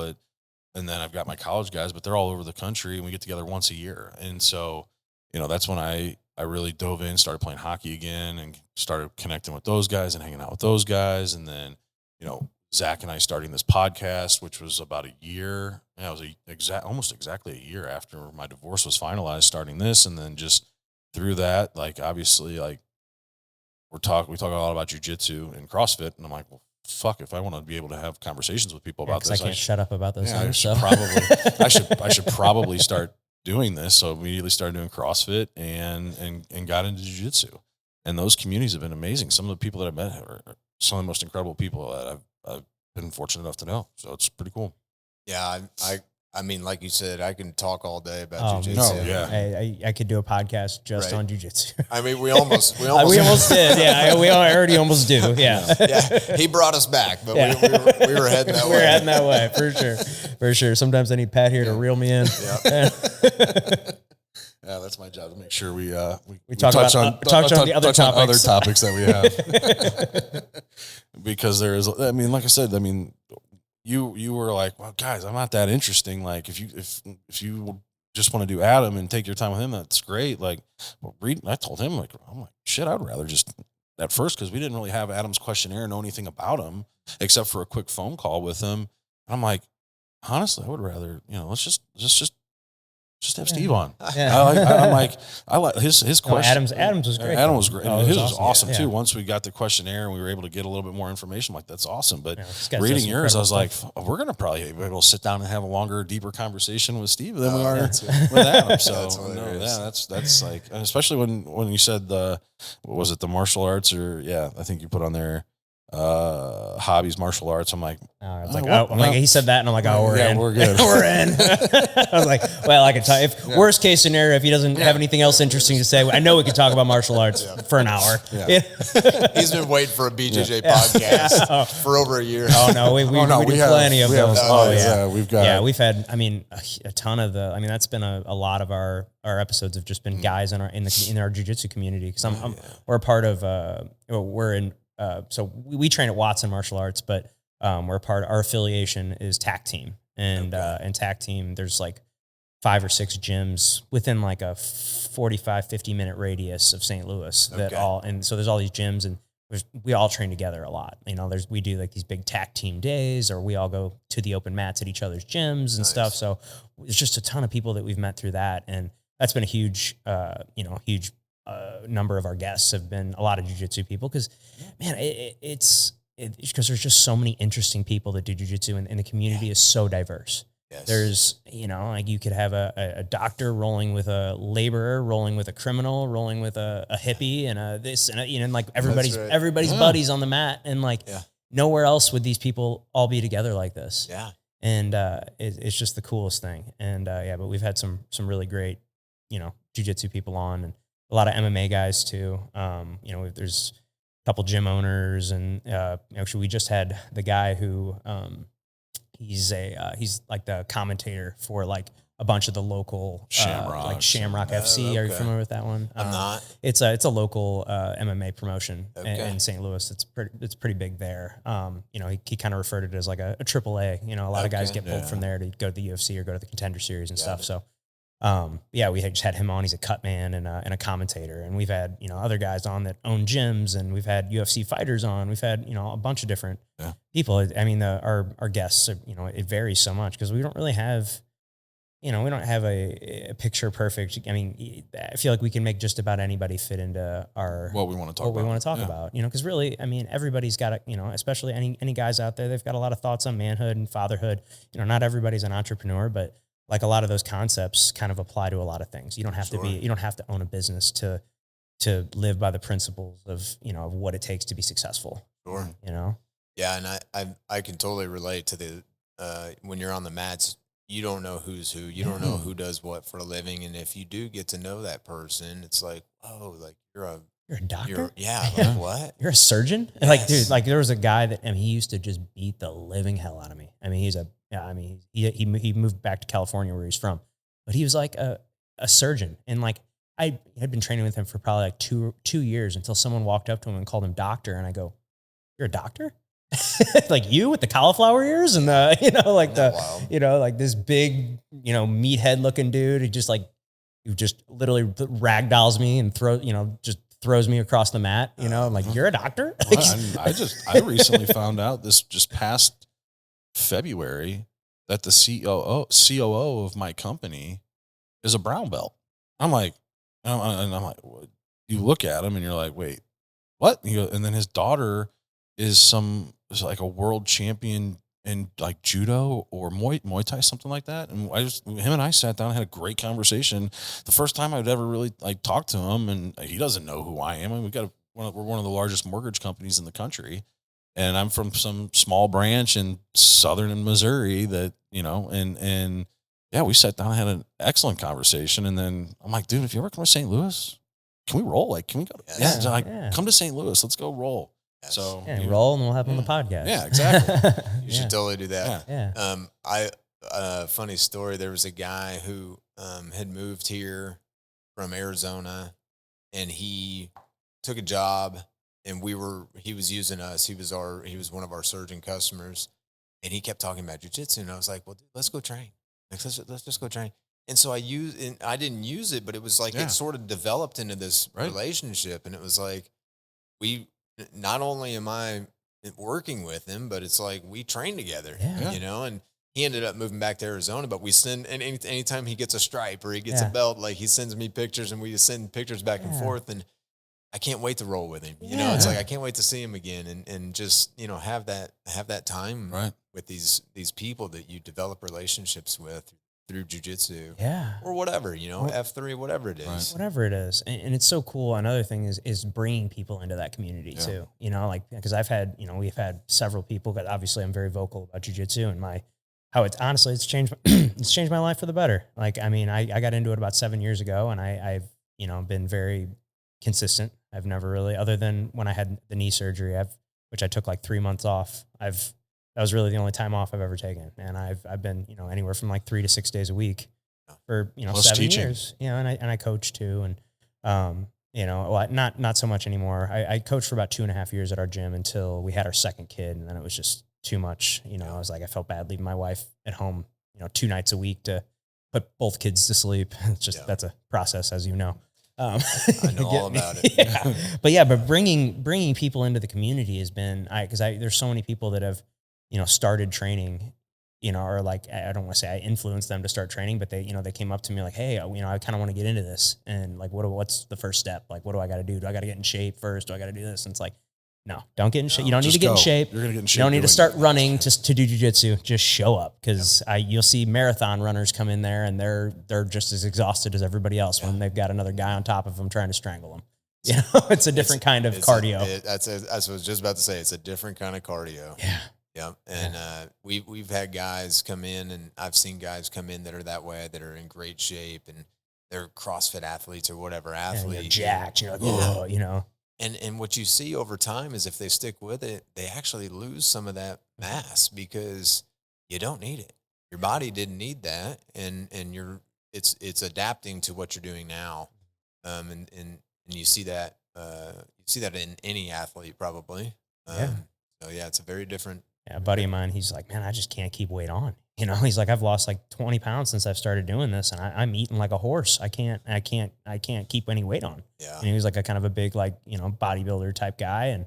and then I've got my college guys, but they're all over the country, and we get together once a year. And so, you know, that's when I really dove in, started playing hockey again, and started connecting with those guys and hanging out with those guys. And then, you know, Zach and I starting this podcast, which was about a year. Yeah, it was almost exactly a year after my divorce was finalized, starting this. And then just through that, like obviously, like we talk a lot about jiu-jitsu and CrossFit, and I'm like, well, fuck, if I want to be able to have conversations with people Yeah, about 'cause this, I can't shut up about those yeah, things. So I should probably start doing this. So immediately started doing CrossFit and got into jiu-jitsu. And those communities have been amazing. Some of the people that I've met are some of the most incredible people that I've been fortunate enough to know. So it's pretty cool. Yeah, I mean, like you said, I can talk all day about jiu-jitsu. No, yeah. I could do a podcast just Right. on jiu-jitsu. I mean, we almost we almost did. Yeah, we already almost do. Yeah. yeah, he brought us back, but Yeah. we were heading that way. We're heading that way for sure. For sure. Sometimes I need Pat here to reel me in. Yeah. Yeah, that's my job to make sure we talk touch about- touch on the other touch on other topics. topics that we have. Because there is, I mean, like I said, I mean, you were like, well, guys, I'm not that interesting. Like if you just want to do Adam and take your time with him, that's great. Like, well, I told him, like, I'm like, shit, I'd rather just at first, because we didn't really have Adam's questionnaire, know anything about him except for a quick phone call with him. I'm like, honestly, I would rather, let's just have Steve on. Yeah. I like his question. Adam's was great. Adam was great. Oh, His was awesome Yeah. too. Once we got the questionnaire and we were able to get a little bit more information, like that's awesome. But Yeah, this guy says reading some yours, I was like, incredible we're gonna probably be able to sit down and have a longer, deeper conversation with Steve than we are that's with Adam. So That's no, hilarious. yeah, that's like, and especially when you said what was it, the martial arts, or I think you put on there hobbies, martial arts. I'm like, he said that, and I'm like, oh, we're in. We're good. We're in. I was like, well, I could talk. If worst case scenario, if he doesn't have anything else interesting to say, I know we could talk about martial arts for an hour. Yeah. He's been waiting for a BJJ podcast for over a year. Oh no, we do plenty of those. We've got. Yeah, we've had. I mean, a ton of the. I mean, that's been a lot of our episodes have just been guys in our jiu-jitsu community, because we're a part of. We're in. So we train at Watson Martial Arts, but our affiliation is TAC Team, and TAC Team, there's like 5 or 6 gyms within like a 45-50 minute radius of St. Louis and so there's all these gyms, and we all train together a lot. We do like these big TAC Team days, or we all go to the open mats at each other's gyms and stuff. So there's just a ton of people that we've met through that, and that's been a huge number of our guests have been a lot of jiu-jitsu people, because man, it's because there's just so many interesting people that do jiu-jitsu, and the community is so diverse. Yes. There's, like you could have a doctor rolling with a laborer, rolling with a criminal, rolling with a hippie, and this, and like everybody's buddies on the mat, and like nowhere else would these people all be together like this. Yeah. And it's just the coolest thing. And but we've had some really great, jiu-jitsu people on, and a lot of MMA guys too. There's a couple gym owners, and actually we just had the guy who he's like the commentator for like a bunch of the local Shamrock FC. Are you familiar with that one? I'm not. It's a local MMA promotion in St. Louis. It's pretty big there. He kind of referred to it as like a AAA. A lot of guys get pulled from there to go to the UFC or go to the Contender Series and stuff. So. We had just had him on. He's a cut man and a commentator, and we've had other guys on that own gyms, and we've had UFC fighters on. We've had a bunch of different people. I mean, our guests, it varies so much, because we don't really have a picture perfect. I mean, I feel like we can make just about anybody fit into what we want to talk about. Because really, I mean, everybody's got especially any guys out there, they've got a lot of thoughts on manhood and fatherhood. Not everybody's an entrepreneur, but like a lot of those concepts kind of apply to a lot of things. You don't have you don't have to own a business to live by the principles of, of what it takes to be successful. Sure. Yeah. And I can totally relate to the, when you're on the mats, you don't know who's who, you don't know who does what for a living. And if you do get to know that person, it's like, oh, like you're a doctor. Like what? You're a surgeon. Yes. Like, dude, like there was a guy that, he used to just beat the living hell out of me. I mean, he moved back to California where he's from, but he was like a surgeon. And like, I had been training with him for probably like two years, until someone walked up to him and called him doctor. And I go, you're a doctor? Like you with the cauliflower ears and like this big, meathead looking dude who just literally ragdolls me and throws me across the mat, like you're a doctor. I recently found out this just past February that the COO of my company is a brown belt. I'm like, what? You look at him and you're like, wait, what? And then his daughter is like a world champion in like judo or Muay Thai, something like that. And him and I sat down and had a great conversation. The first time I'd ever really like talked to him, and he doesn't know who I am. I mean, we're one of the largest mortgage companies in the country, and I'm from some small branch in southern Missouri that, and yeah, we sat down and had an excellent conversation. And then I'm like, dude, if you ever come to St. Louis, can we roll? Like, can we go? Come to St. Louis. Let's go roll. Yes. So roll and we'll have on the podcast. Yeah, exactly. You should totally do that. Yeah. Funny story. There was a guy who had moved here from Arizona, and he took a job, and he was using us. He was one of our surgeon customers, and he kept talking about jiu-jitsu, and I was like, well, dude, let's go train. Like, let's just go train. And so I didn't use it, but it was like it sort of developed into this relationship, and it was like not only am I working with him, but it's like we train together, and he ended up moving back to Arizona, but we send, and anytime he gets a stripe or he gets a belt, like he sends me pictures and we send pictures back and forth, and I can't wait to roll with him. It's like, I can't wait to see him again and just, have that time with these people that you develop relationships with through jiu-jitsu or whatever, F3, whatever it is. Whatever it is. And it's so cool. Another thing is bringing people into that community too, because I've had, we've had several people, but obviously I'm very vocal about jiu-jitsu and it's changed, it's changed my life for the better. Like, I mean, I got into it about 7 years ago, and I've, been very consistent. I've never really, other than when I had the knee surgery, which I took like 3 months off. That was really the only time off I've ever taken. And I've been, anywhere from like 3 to 6 days a week for, Plus 7 teaching. years, and I coach too. And, not so much anymore. I coached for about 2.5 years at our gym until we had our second kid. And then it was just too much. I was like, I felt bad leaving my wife at home, 2 nights a week to put both kids to sleep. It's just, that's a process, as you know. I know all about it. But bringing people into the community has been, there's so many people that have, started training, or like, I don't want to say I influenced them to start training, but they came up to me like, hey, I kind of want to get into this. And like, what's the first step? Like, what do I got to do? Do I got to get in shape first? Do I got to do this? And it's like, no, don't get in shape. You don't need to get in shape. You're going to get in shape. You don't need to start running to do jiu-jitsu. Just show up. Cause you'll see marathon runners come in there and they're just as exhausted as everybody else when they've got another guy on top of them trying to strangle them. It's a different kind of cardio. That's what I was just about to say. It's a different kind of cardio. Yeah. Yeah. And we've had guys come in, and I've seen guys come in that are that way, that are in great shape, and they're CrossFit athletes or whatever athlete. You're jacked. You're like, And what you see over time is if they stick with it, they actually lose some of that mass because you don't need it. Your body didn't need that, and it's adapting to what you're doing now. And you see that in any athlete probably. So it's a very different. Yeah, a buddy of mine, he's like, man, I just can't keep weight on. He's like, I've lost like 20 pounds since I've started doing this, and I'm eating like a horse. I can't keep any weight on. Yeah. And he was like a kind of a big, like, bodybuilder type guy, and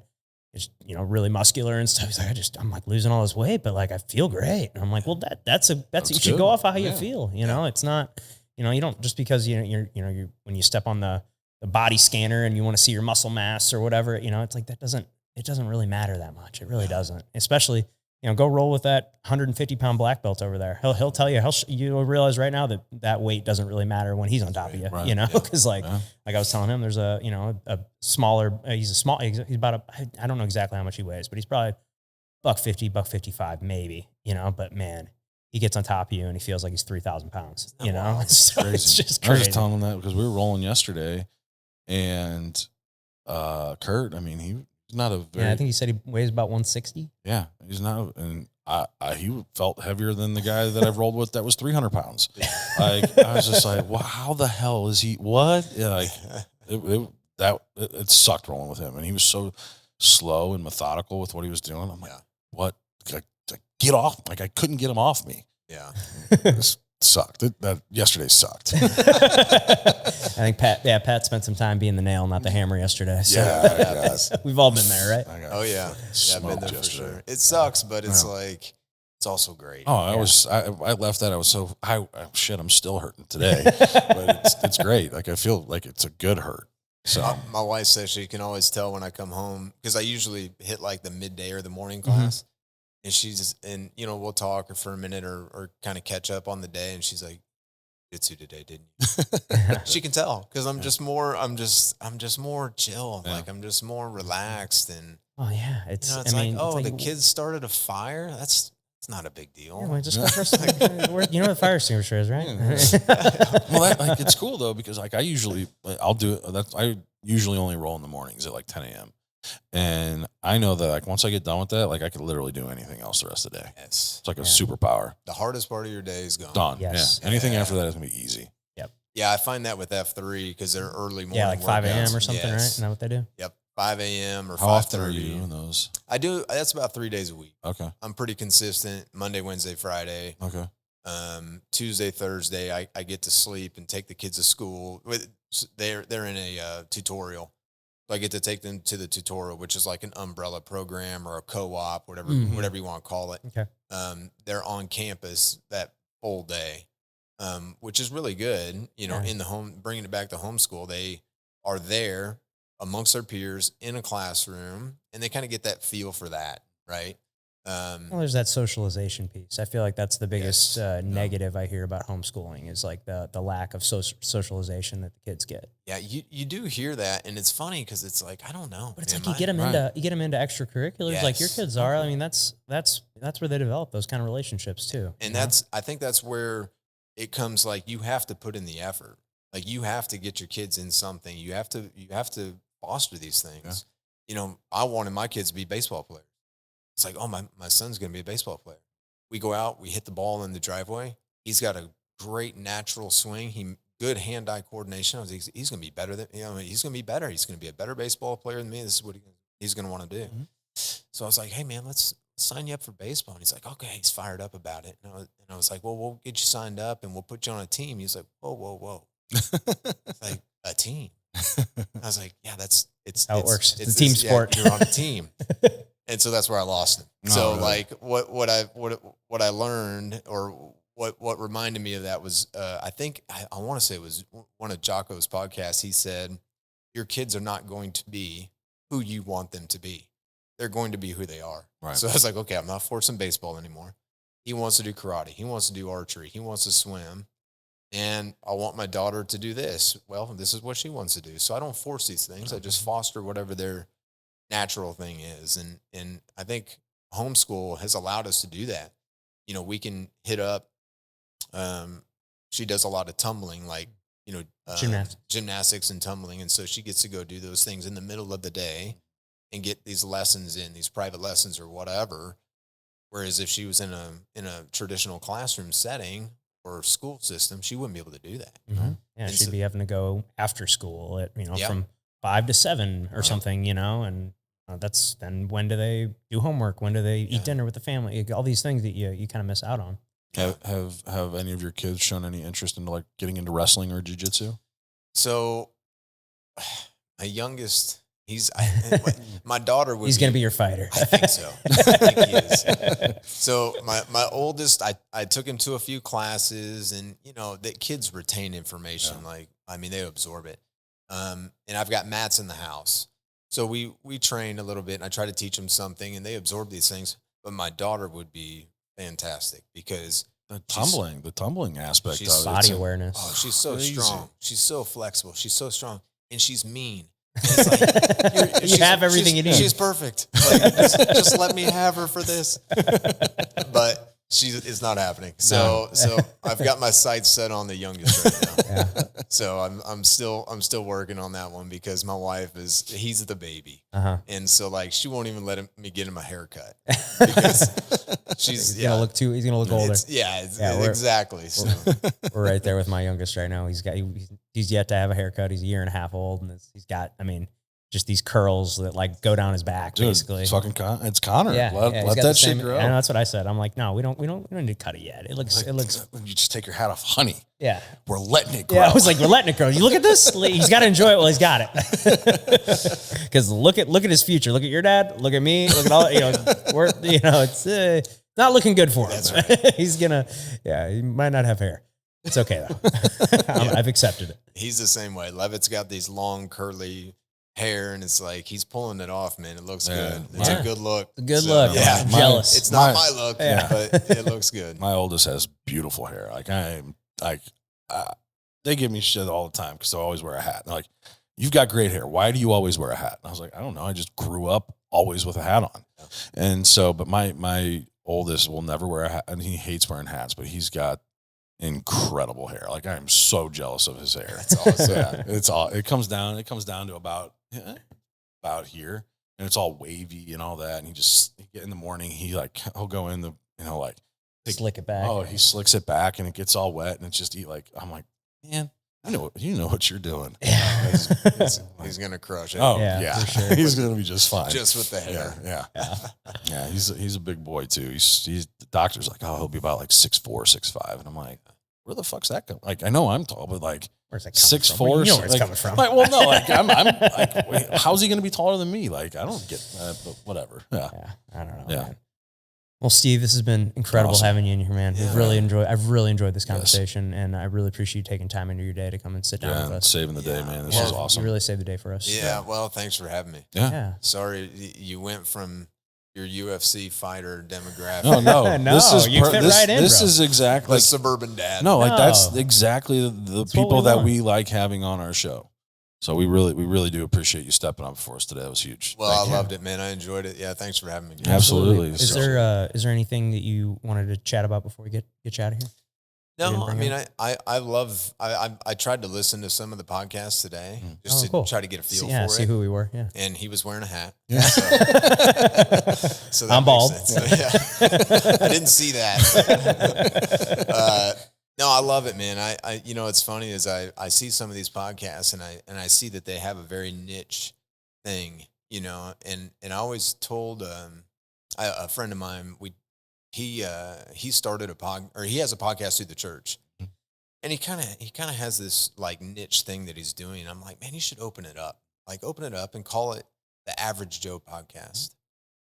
just, really muscular and stuff. He's like, I'm like losing all this weight, but like, I feel great. And I'm like, well, that's you should go off of how you feel. It's not, you don't, just because you're when you step on the body scanner and you want to see your muscle mass or whatever, it's like, it doesn't really matter that much. It really doesn't. Especially, go roll with that 150-pound black belt over there. He'll tell you, you'll realize right now that weight doesn't really matter when he's on top of you, because like I was telling him, there's a smaller, he's about I don't know exactly how much he weighs, but he's probably $150, $155 maybe, but man, he gets on top of you and he feels like he's 3,000 pounds, Wow. So it's just crazy. I was just telling him that because we were rolling yesterday, and Kurt, I mean, he's not a very. Yeah, I think he said he weighs about 160. Yeah, he's not, and he felt heavier than the guy that I've rolled with that was 300 pounds. Like, I was just like, well, how the hell is he? What? Yeah, like it sucked rolling with him, and he was so slow and methodical with what he was doing. I'm like, what? Like, get off! Like, I couldn't get him off me. Yeah. This sucked. That yesterday sucked. I think Pat spent some time being the nail, not the hammer yesterday. So we've all been there, right? Oh yeah. I've been there for sure. It sucks, but it's like, it's also great. Oh, I left that. I was so, I'm still hurting today, but it's great. Like, I feel like it's a good hurt. So My wife says she can always tell when I come home because I usually hit like the midday or the morning class, and we'll talk for a minute or kind of catch up on the day, and she's like, "Jitsu today, didn't you?" She can tell because I'm just more chill, like I'm just more relaxed, and Oh yeah, it's like the kids started a fire. It's not a big deal. Yeah, well, just go first. You know what the fire extinguisher is, right? well, it's cool though because like I usually only roll in the mornings at like 10 a.m. And I know that like once I get done with that, like I could literally do anything else the rest of the day. Yes, it's like a superpower. The hardest part of your day is gone. Done. Yes. Yeah. Anything after that is gonna be easy. Yep. Yeah, I find that with F3 because they're early morning. Yeah, like 5 a.m. or workouts. something, right? Isn't that what they do? Yep. 5 a.m. or 5:30. How often are you doing those? I do. That's about 3 days a week. Okay. I'm pretty consistent. Monday, Wednesday, Friday. Okay. Tuesday, Thursday, I get to sleep and take the kids to school. They're in a tutorial. So I get to take them to the tutorial, which is like an umbrella program or a co-op, whatever you want to call it. Okay. They're on campus that full day, which is really good. In the home, bringing it back to homeschool, they are there amongst their peers in a classroom, and they kind of get that feel for that, right? Well, there's that socialization piece. I feel like that's the biggest negative I hear about homeschooling is like the lack of socialization that the kids get. Yeah, you do hear that, and it's funny because it's like I don't know, but it's like you get them into extracurriculars, like your kids are. I mean, that's where they develop those kind of relationships too. And I think that's where it comes. Like you have to put in the effort. Like you have to get your kids in something. You have to foster these things. Yeah. I wanted my kids to be baseball players. It's like, oh, my son's going to be a baseball player. We go out, we hit the ball in the driveway. He's got a great natural swing. Good hand-eye coordination. I was like, he's going to be better than, he's going to be better. He's going to be a better baseball player than me. This is what he's going to want to do. Mm-hmm. So I was like, hey man, let's sign you up for baseball. And he's like, okay, he's fired up about it. And I was like, well, we'll get you signed up and we'll put you on a team. He's like, whoa. It's like a team. I was like, yeah, it's how it works. It's a team sport. You're on a team. And so that's where I lost him. So really? Like what I learned or what reminded me of that was, I think I want to say it was one of Jocko's podcasts. He said, your kids are not going to be who you want them to be. They're going to be who they are. Right. So I was like, okay, I'm not forcing baseball anymore. He wants to do karate. He wants to do archery. He wants to swim. And I want my daughter to do this. Well, this is what she wants to do. So I don't force these things. I just foster whatever their natural thing is. And I think homeschool has allowed us to do that. We can hit up, she does a lot of tumbling, like, gymnastics and tumbling. And so she gets to go do those things in the middle of the day and get these lessons in, these private lessons or whatever. Whereas if she was in a traditional classroom setting or school system, she wouldn't be able to do that. Mm-hmm. Yeah, she'd be having to go after school at, from 5 to 7 or something, and that's then when do they do homework? When do they eat dinner with the family? All these things that you kind of miss out on. Have any of your kids shown any interest into like getting into wrestling or jiu-jitsu? So my youngest, my daughter would he's going to be your fighter. I think so. I think he is. So my oldest, I took him to a few classes, and the kids retain information. Yeah. They absorb it. And I've got mats in the house. So we train a little bit, and I try to teach them something, and they absorb these things. But my daughter would be fantastic because the tumbling aspect she's of body awareness. Oh, she's so crazy. Strong. She's so flexible. She's so strong, and she's mean. It's like, you have everything you need. She's perfect. Like, just let me have her for this. But it's not happening. So I've got my sights set on the youngest right now. Yeah. So I'm still working on that one because my wife he's the baby. Uh-huh. And so like she won't even let me get him a haircut because he's gonna look older. Exactly. So we're right there with my youngest right now. He's yet to have a haircut. He's a year and a half old, and he's got just these curls that like go down his back. Dude, basically. It's fucking it's Connor. Yeah, let that shit grow. And that's what I said. I'm like, no, we don't need to cut it yet. It looks. You just take your hat off, honey. Yeah, we're letting it grow. Yeah, I was like, we're letting it grow. You look at this. He's got to enjoy it while he's got it. Because look at his future. Look at your dad. Look at me. Look at all. It's not looking good for him. That's right. He might not have hair. It's okay though. I've accepted it. He's the same way. Levitt's got these long curly hair, and it's like he's pulling it off, man. It looks good. It's a good look. Good look. Yeah, I'm jealous. It's not my look, but it looks good. My oldest has beautiful hair. They give me shit all the time because I always wear a hat. They're like, you've got great hair. Why do you always wear a hat? And I was like, I don't know. I just grew up always with a hat on. Yeah. And so, but my oldest will never wear a hat, and he hates wearing hats, but he's got incredible hair. Like, I am so jealous of his hair. That's awesome. It comes down to about here, and it's all wavy and all that. And in the morning, he'll go in slick it back. Oh, he slicks it back and it gets all wet, and it's just I'm like, man, you know what you're doing. Yeah. He's gonna crush it. Oh yeah, for sure. He's gonna be just fine. Just with the hair. Yeah. He's a big boy too. He's the doctor's like, oh, he'll be about like 6'4", 6'5", and I'm like, where the fuck's that come? Like, I know I'm tall, but like, where's that coming 6'4", from? You know where it's coming from. Like, well, no, like I'm like, wait, how's he gonna be taller than me? Like, I don't get that, but whatever. Yeah, I don't know. Yeah. Man. Well, Steve, this has been incredible having you in here, man. Yeah. I've really enjoyed this conversation, and I really appreciate you taking time into your day to come and sit down with us. Saving the day, man. This was awesome. You really saved the day for us. Yeah. Well, thanks for having me. Yeah. Sorry, you went from your UFC fighter demographic. No. No, you fit right in, This bro. is exactly The suburban dad. No, like No. that's exactly the That's what people we that want. we like having on our show. So we really do appreciate you stepping up for us today. That was huge. Well, Thank I you. loved it, man. I enjoyed it. Yeah, thanks for having me. Absolutely. Is there anything that you wanted to chat about before we get you out of here? No, I mean, I tried to listen to some of the podcasts today just to cool. try to get a feel for it. See who we were. Yeah. And he was wearing a hat. Yeah. So that I'm bald. makes sense. Yeah. I didn't see that. No, I love it, man. I it's funny is I see some of these podcasts and I see that they have a very niche thing, and I always told a friend of mine he started he has a podcast through the church, and he kind of has this like niche thing that he's doing. I'm like, man, you should open it up and call it the Average Joe Podcast.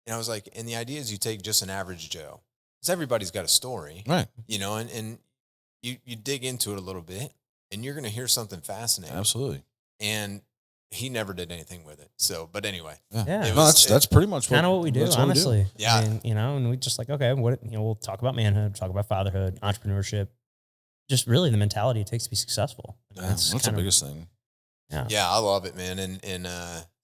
And I was like, and the idea is you take just an average Joe, because everybody's got a story, Right. And you dig into it a little bit, and you're going to hear something fascinating. Absolutely. And he never did anything with it. So, but anyway, Yeah. No, that's pretty much kind of what we do, that's what we do. honestly. Yeah. I mean, and we just like, okay, we'll talk about manhood, talk about fatherhood, entrepreneurship, just really the mentality it takes to be successful. I mean, That's the biggest thing. yeah, I love it, man. And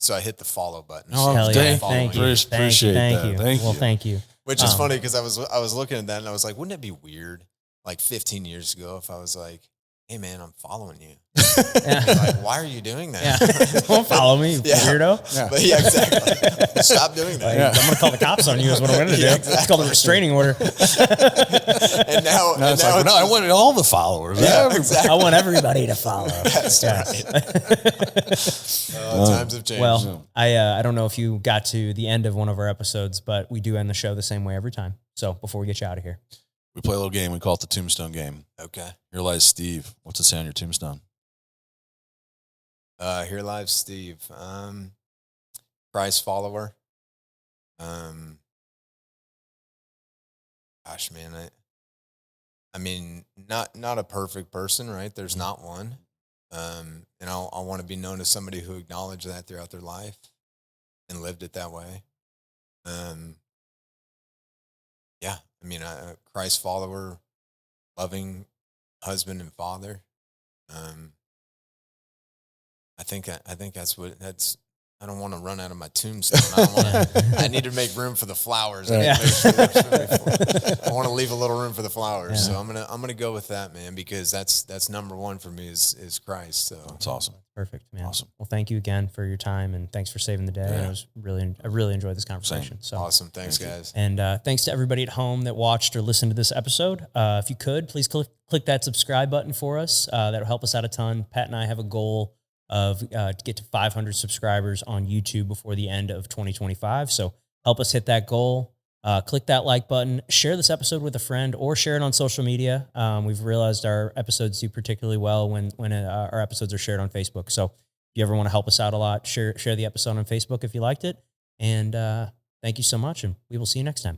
so I hit the follow button. Oh, Hell yeah. thank Thank you. you. Appreciate Thank that. you. Thank Well, you. thank you. Which is funny because I was looking at that and I was like, wouldn't it be weird, like 15 years ago, if I was like, hey man, I'm following you. Like, why are you doing that? Yeah. Don't follow me, weirdo. Yeah. But yeah, exactly. Stop doing that. Like, I'm going to call the cops on you is what I'm going to do. Yeah, It's called a restraining order. And now, It's like, no, I wanted all the followers. Yeah, exactly. I want everybody to follow. That's right. Times have changed. Well, I don't know if you got to the end of one of our episodes, but we do end the show the same way every time. So before we get you out of here. We play a little game. We call it the tombstone game. Okay. Here lies Steve. What's it say on your tombstone? Here lies Steve. Christ follower. Gosh, man, I mean, not a perfect person, right? There's not one. And I want to be known as somebody who acknowledged that throughout their life and lived it that way. Yeah, I mean, a Christ follower, loving husband and father. I think that's. I don't want to run out of my tombstone. I need to make room for the flowers. I want to leave a little room for the flowers. Yeah. So I'm gonna go with that, man, because that's number one for me is Christ. So That's awesome. Perfect, man. Awesome. Well, thank you again for your time and thanks for saving the day. Yeah. I really enjoyed this conversation. So awesome. Thanks, guys. And thanks to everybody at home that watched or listened to this episode. If you could, please click that subscribe button for us. That'll help us out a ton. Pat and I have a goal of to get to 500 subscribers on YouTube before the end of 2025. So help us hit that goal. Click that like button. Share this episode with a friend or share it on social media. We've realized our episodes do particularly well when our episodes are shared on Facebook. So if you ever want to help us out a lot, share the episode on Facebook if you liked it. And thank you so much, and we will see you next time.